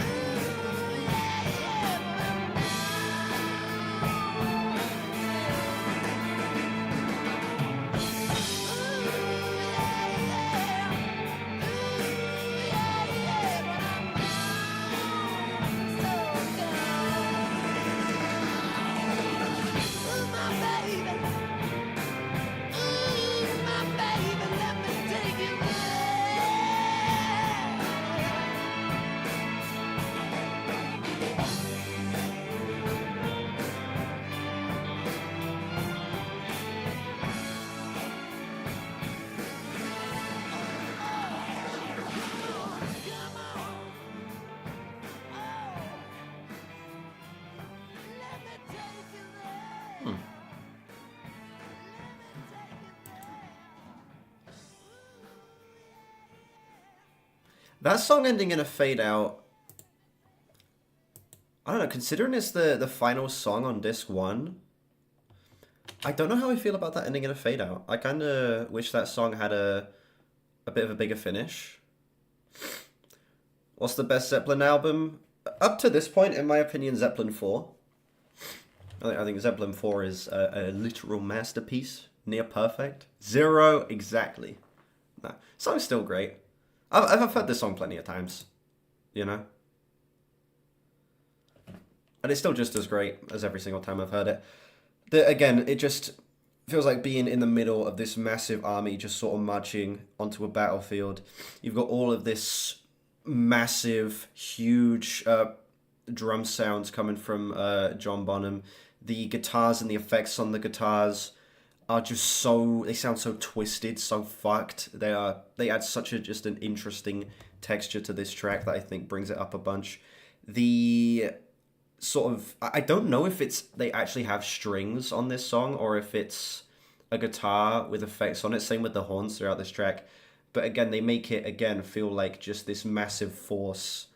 That song ending in a fade out. I don't know, considering it's the final song on disc 1, I don't know how I feel about that ending in a fade out. I kind of wish that song had a bit of a bigger finish. What's the best Zeppelin album? Up to this point, in my opinion, Zeppelin 4. I think Zeppelin 4 is a literal masterpiece. Near perfect. 0 exactly. No, song's still great. I've heard this song plenty of times. You know? And it's still just as great as every single time I've heard it. Again, it just feels like being in the middle of this massive army just sort of marching onto a battlefield. You've got all of this massive, huge drum sounds coming from John Bonham. The guitars and the effects on the guitars are just so, they sound so twisted, so fucked. They add such just an interesting texture to this track that I think brings it up a bunch. The sort of, I don't know if they actually have strings on this song or if it's a guitar with effects on it. Same with the horns throughout this track. But again, they make it, feel like just this massive force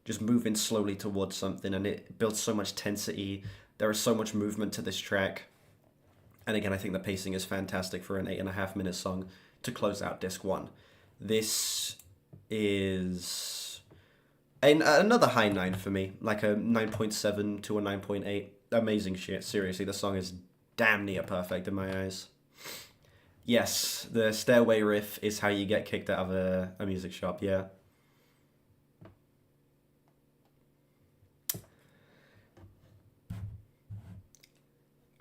just moving slowly towards something, and it builds so much tensity. There is so much movement to this track. And again, I think the pacing is fantastic for an 8.5-minute song to close out disc 1. This is another high 9 for me, like a 9.7 to a 9.8. Amazing shit, seriously, the song is damn near perfect in my eyes. Yes, the stairway riff is how you get kicked out of a music shop, yeah.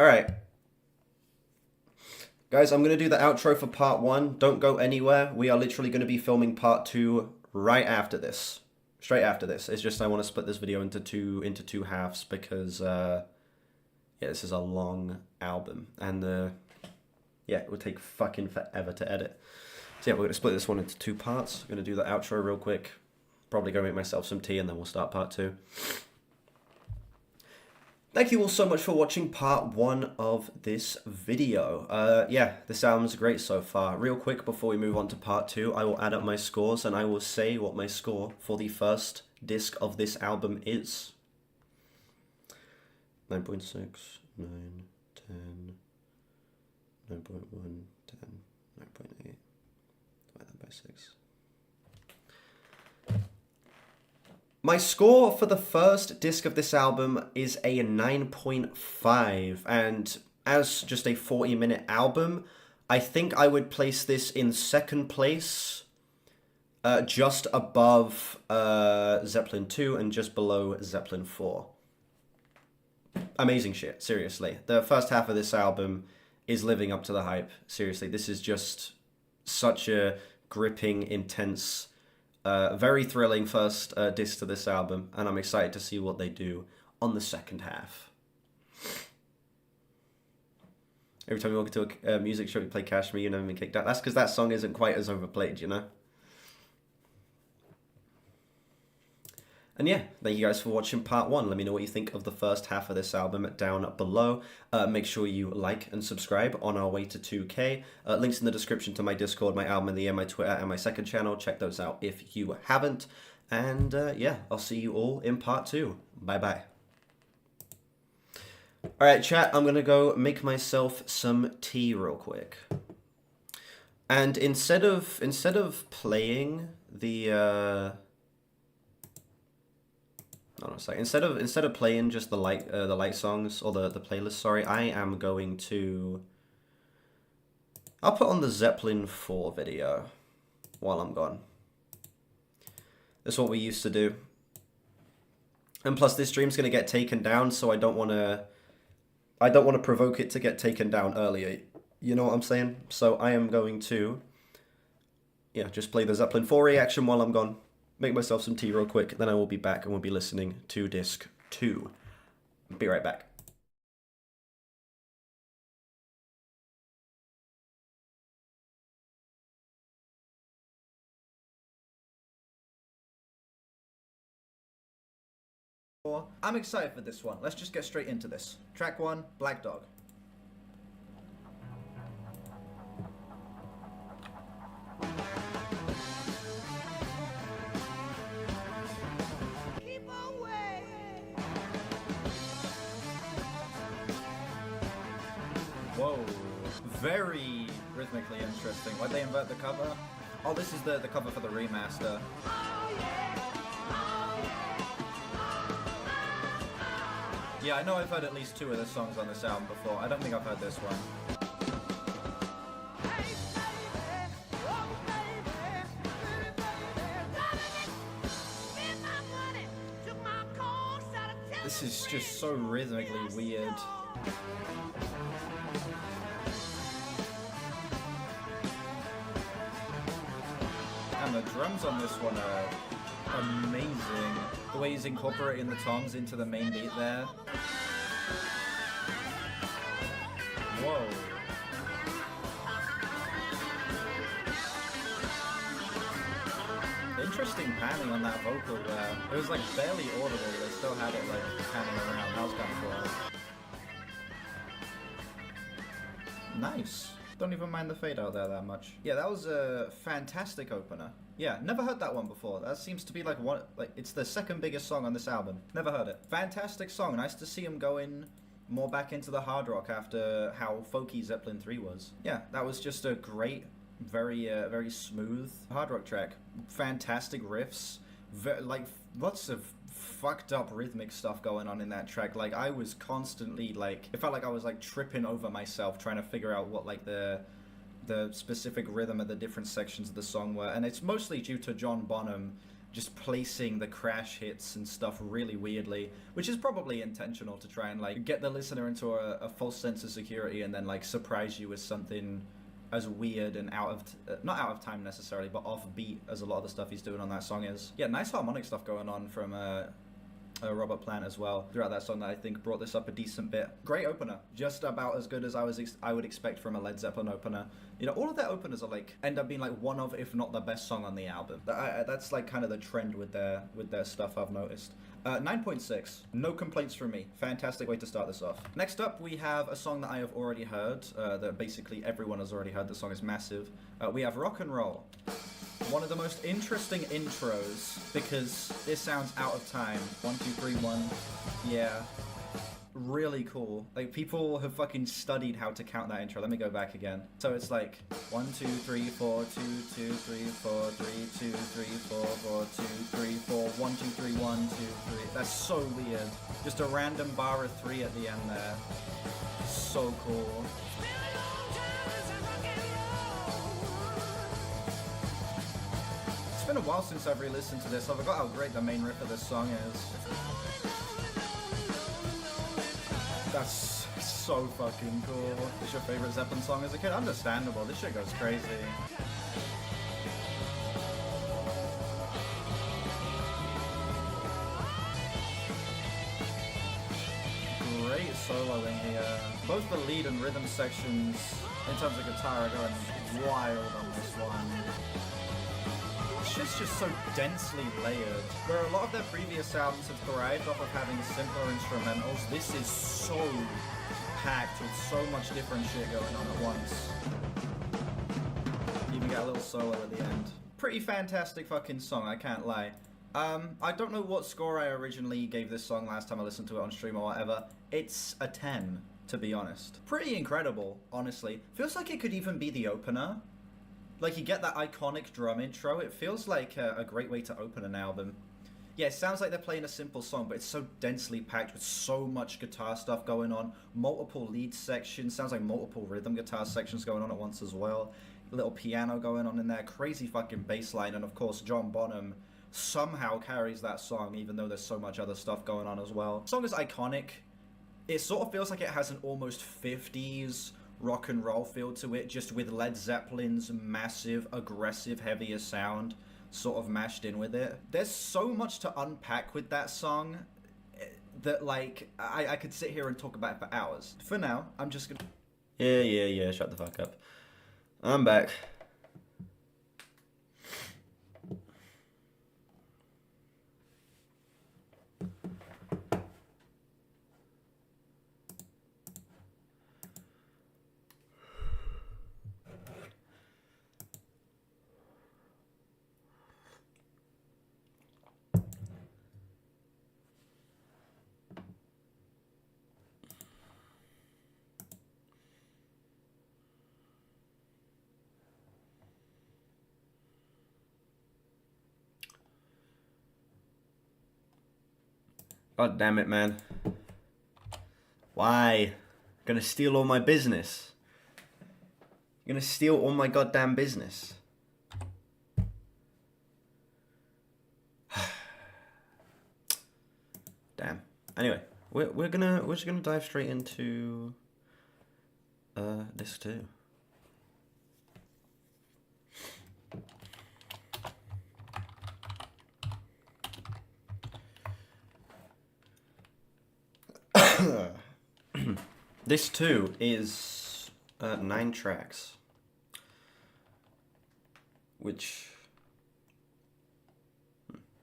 Alright. Guys, I'm going to do the outro for part 1. Don't go anywhere. We are literally going to be filming part 2 right after this. Straight after this. It's just I want to split this video into two halves because, yeah, this is a long album. And, yeah, it would take fucking forever to edit. So yeah, we're going to split this one into 2 parts. I'm going to do the outro real quick. Probably go make myself some tea and then we'll start part 2. Thank you all so much for watching part 1 of this video. Yeah, this album's great so far. Real quick, before we move on to part 2, I will add up my scores and I will say what my score for the first disc of this album is. 9.6, 9, 10, 9.1, 10, 9.8, divide that by 6. My score for the first disc of this album is a 9.5, and as just a 40-minute album, I think I would place this in second place, just above Zeppelin 2 and just below Zeppelin 4. Amazing shit, seriously. The first half of this album is living up to the hype. Seriously, this is just such a gripping, intense, very thrilling first disc to this album, and I'm excited to see what they do on the second half. Every time you walk into a music show, you play Kashmir, you never been kicked out. That's because that song isn't quite as overplayed, you know? And yeah, thank you guys for watching part 1. Let me know what you think of the first half of this album down below. Make sure you like and subscribe on our way to 2K. Links in the description to my Discord, my Album of the Year, my Twitter, and my second channel. Check those out if you haven't. And yeah, I'll see you all in part 2. Bye-bye. Alright, chat, I'm going to go make myself some tea real quick. And instead of playing the... Hold on a second. Instead of playing just the light songs or the playlist, sorry, I am going to. I'll put on the Zeppelin 4 video while I'm gone. That's what we used to do. And plus, this stream's gonna get taken down, so I don't want to provoke it to get taken down earlier. You know what I'm saying? So I am going to, yeah, just play the Zeppelin 4 reaction while I'm gone. Make myself some tea real quick, then I will be back and we'll be listening to disc 2. Be right back. I'm excited for this one. Let's just get straight into this. Track 1, Black Dog. very rhythmically interesting. Why'd they invert the cover? Oh, this is the cover for the remaster. Yeah, I know I've heard at least 2 of the songs on this album before. I don't think I've heard this one. This is just so rhythmically weird. And the drums on this one are amazing. The way he's incorporating the toms into the main beat there. Whoa. Interesting panning on that vocal there. It was like barely audible, but they still had it like panning around. That was kind of cool. Nice. Don't even mind the fade out there that much. Yeah, that was a fantastic opener. Yeah, never heard that one before. That seems to be like one, like it's the second biggest song on this album. Never heard it. Fantastic song. Nice to see him going more back into the hard rock after how folky Zeppelin 3 was. Yeah, that was just a great, very smooth hard rock track. Fantastic riffs. Like lots of fucked up rhythmic stuff going on in that track. Like I was constantly like, it felt like I was like tripping over myself trying to figure out what like the specific rhythm of the different sections of the song were, and it's mostly due to John Bonham just placing the crash hits and stuff really weirdly, which is probably intentional to try and like get the listener into a false sense of security and then like surprise you with something as weird and not out of time necessarily, but offbeat as a lot of the stuff he's doing on that song is. Yeah, nice harmonic stuff going on from Robert Plant as well throughout that song that I think brought this up a decent bit. Great opener, just about as good as I would expect from a Led Zeppelin opener. You know, all of their openers are like end up being like one of, if not the best song on the album. That's like kind of the trend with their stuff I've noticed. 9.6, no complaints from me. Fantastic way to start this off. Next up, we have a song that I have already heard, that basically everyone has already heard. The song is massive. We have Rock and Roll. One of the most interesting intros, because it sounds out of time. 1, 2, 3, 1. Yeah. Really cool. Like, people have fucking studied how to count that intro. Let me go back again. So it's like 1, 2, 3, 4, 2, 2, 3, 4, 3, 2, 3, 4, 4, 2, 3, 4, 1, 2, 3, 1, 2, 3. That's so weird. Just a random bar of 3 at the end there. So cool. It's been a while since I've re-listened to this. I forgot how great the main riff of this song is. That's so fucking cool. What's your favorite Zeppelin song as a kid? Understandable. This shit goes crazy. Great soloing here. Both the lead and rhythm sections, in terms of guitar, are going wild on this one. Shit's just so densely layered. Where a lot of their previous albums have thrived off of having simpler instrumentals, this is so packed with so much different shit going on at once. You even get a little solo at the end. Pretty fantastic fucking song, I can't lie. I don't know what score I originally gave this song last time I listened to it on stream or whatever. It's a 10, to be honest. Pretty incredible, honestly. Feels like it could even be the opener. Like, you get that iconic drum intro. It feels like a great way to open an album. Yeah, it sounds like they're playing a simple song, but it's so densely packed with so much guitar stuff going on. Multiple lead sections. Sounds like multiple rhythm guitar sections going on at once as well. A little piano going on in there. Crazy fucking bass line. And, of course, John Bonham somehow carries that song, even though there's so much other stuff going on as well. The song is iconic. It sort of feels like it has an almost 50s... rock and roll feel to it, just with Led Zeppelin's massive, aggressive, heavier sound sort of mashed in with it. There's so much to unpack with that song that, like, I could sit here and talk about it for hours. For now, I'm just gonna... Yeah, shut the fuck up. I'm back. God damn it, man. Why? Gonna steal all my business. You're gonna steal all my goddamn business. Damn. Anyway, we're just gonna dive straight into disc 2. Disc 2 is 9 tracks, which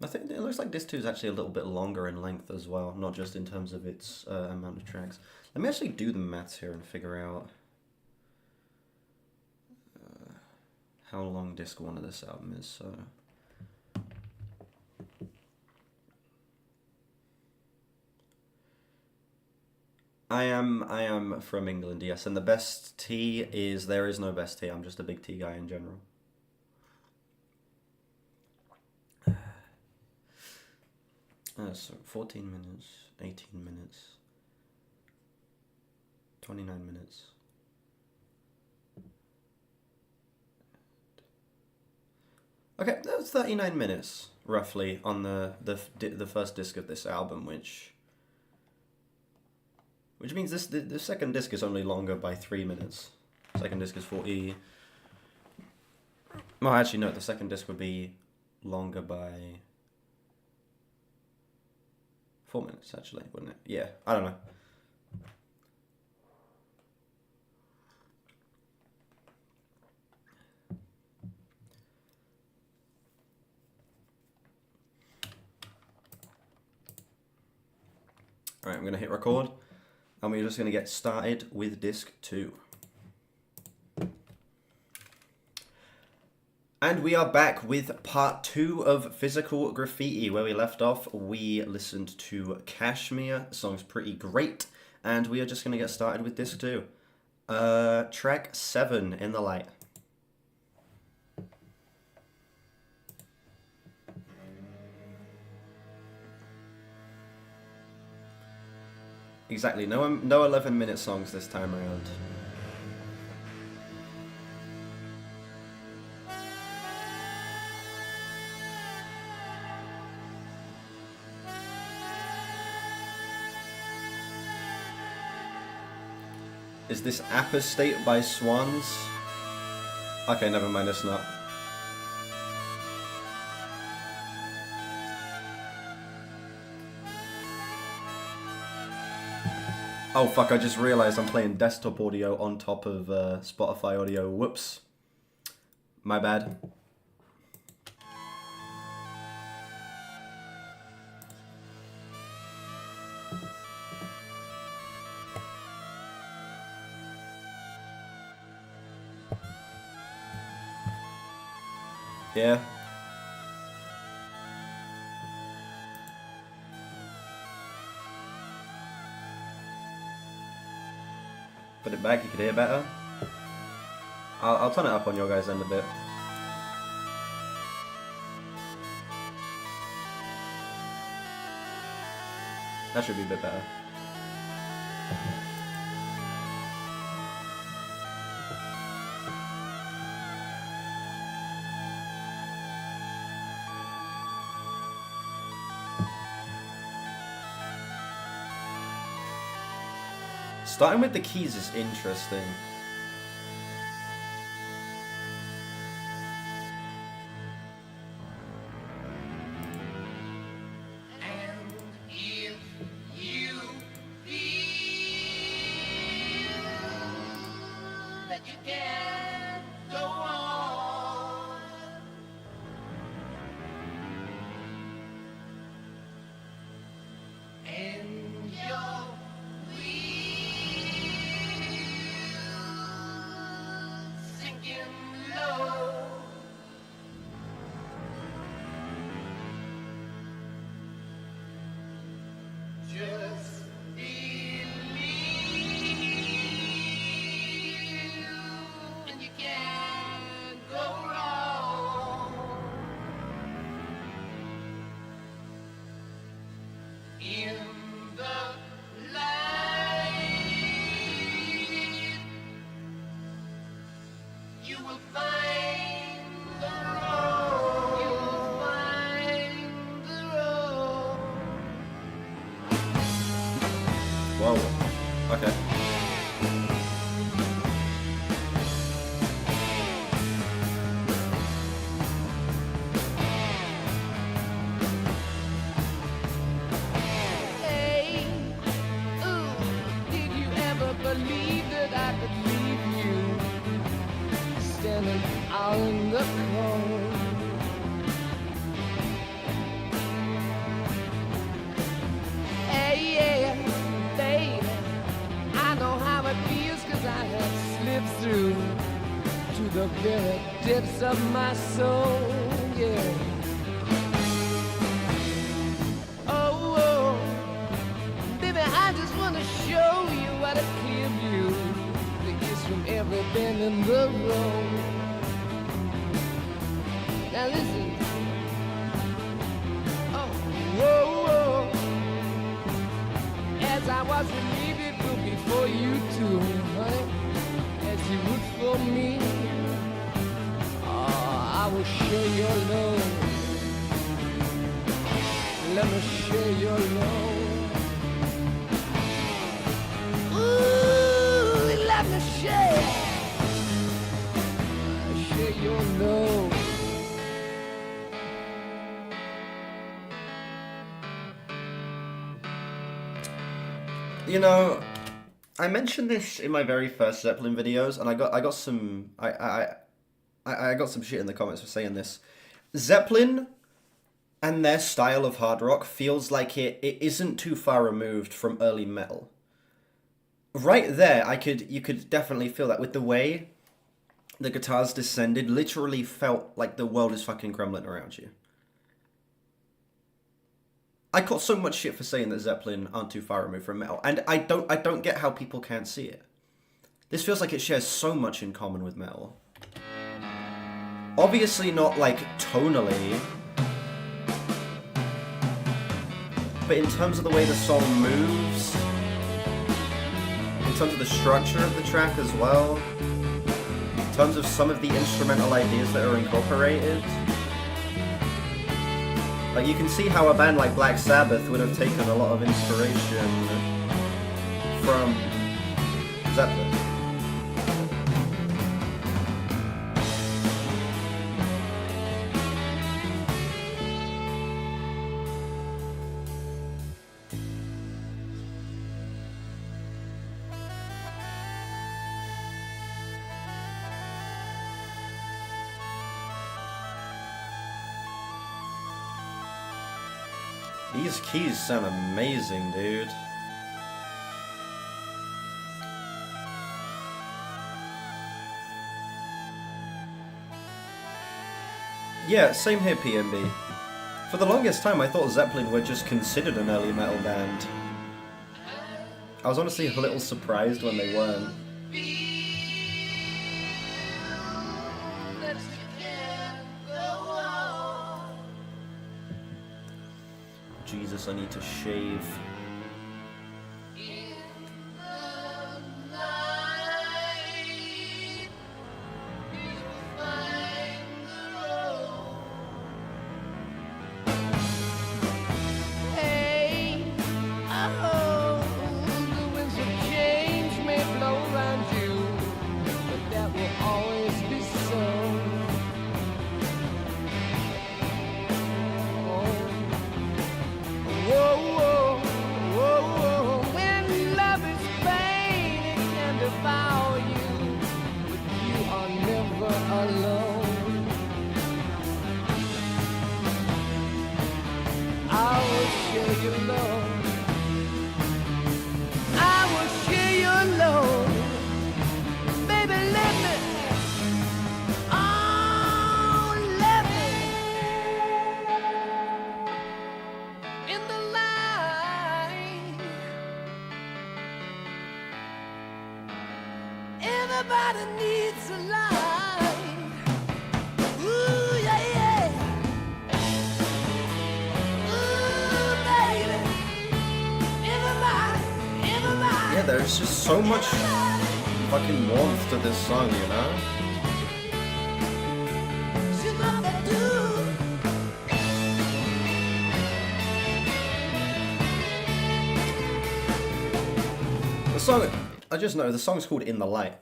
I think it looks like disc 2 is actually a little bit longer in length as well, not just in terms of its amount of tracks. Let me actually do the maths here and figure out how long disc 1 of this album is. So I am from England, yes, and the best tea is, there is no best tea. I'm just a big tea guy in general. So 14 minutes, 18 minutes, 29 minutes. Okay, that was 39 minutes roughly on the first disc of this album, which means the second disc is only longer by 3 minutes. Second disc is 40. Well, actually, no, the second disc would be longer by 4 minutes, actually, wouldn't it? Yeah, I don't know. Alright, I'm going to hit record, and we're just going to get started with disc 2. And we are back with part 2 of Physical Graffiti. Where we left off, we listened to Kashmir. The song's pretty great. And we are just going to get started with disc 2. Track 7, In the Light. Exactly, no 11-minute songs this time around. Is this Apostate by Swans? Okay, never mind, it's not. Oh fuck, I just realized I'm playing desktop audio on top of Spotify audio. Whoops. My bad. Yeah. Put it back, you can hear better. I'll turn it up on your guys' end a bit. That should be a bit better. Starting with the keys is interesting. Whoa. Okay. Hey, ooh, did you ever believe that I could leave you standing out in the cold? Hey, yeah, baby, I know how it feels 'cause I have slipped through to the very depths of my soul, yeah. Oh, baby, I just wanna show you what a clear view there is from every bend in the road. Now listen. Oh, whoa. As I was relieved before you too, honey, as you would for me. Oh, I will share your love. Let me share your love. Ooh, let me share your love. You know, I mentioned this in my very first Zeppelin videos, and I got some I got some shit in the comments for saying this. Zeppelin and their style of hard rock feels like it isn't too far removed from early metal. Right there, you could definitely feel that with the way the guitars descended. Literally felt like the world is fucking crumbling around you. I got so much shit for saying that Zeppelin aren't too far removed from metal, and I don't get how people can't see it. This feels like it shares so much in common with metal. Obviously not like tonally, but in terms of the way the song moves, in terms of the structure of the track as well, in terms of some of the instrumental ideas that are incorporated. Like, you can see how a band like Black Sabbath would have taken a lot of inspiration from Zeppelin. These keys sound amazing, dude. Yeah, same here, PMB. For the longest time, I thought Zeppelin were just considered an early metal band. I was honestly a little surprised when they weren't. Jesus, I need to shave. Hey, oh, the winds of change may blow around you, but that will always be so. Whoa, when love is pain, it can devour you, but you are never alone. I will share your love. I will share your love. Baby, let me. Oh, let me. In the light. Everybody needs a light. Ooh, yeah. Yeah, there's just so much fucking warmth to this song, you know? song, I just know the song's called In the Light,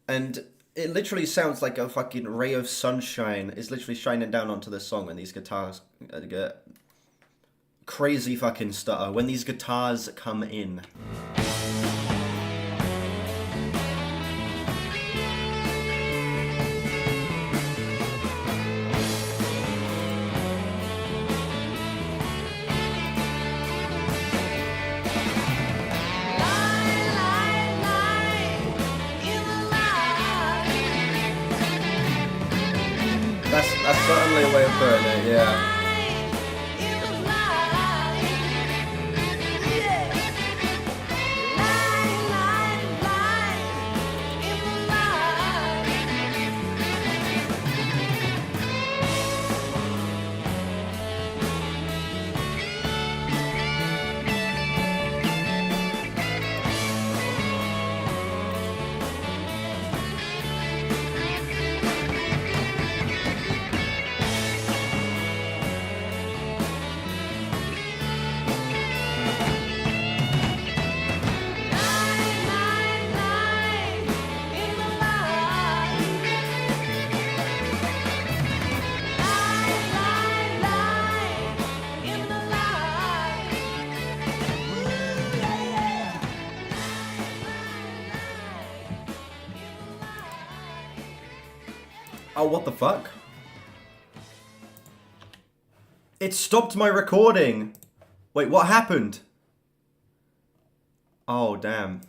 and it literally sounds like a fucking ray of sunshine is literally shining down onto this song when these guitars get crazy fucking stutter when these guitars come in. That's certainly a way of putting it, yeah. Oh, what the fuck? It stopped my recording. Wait, what happened? Oh, damn.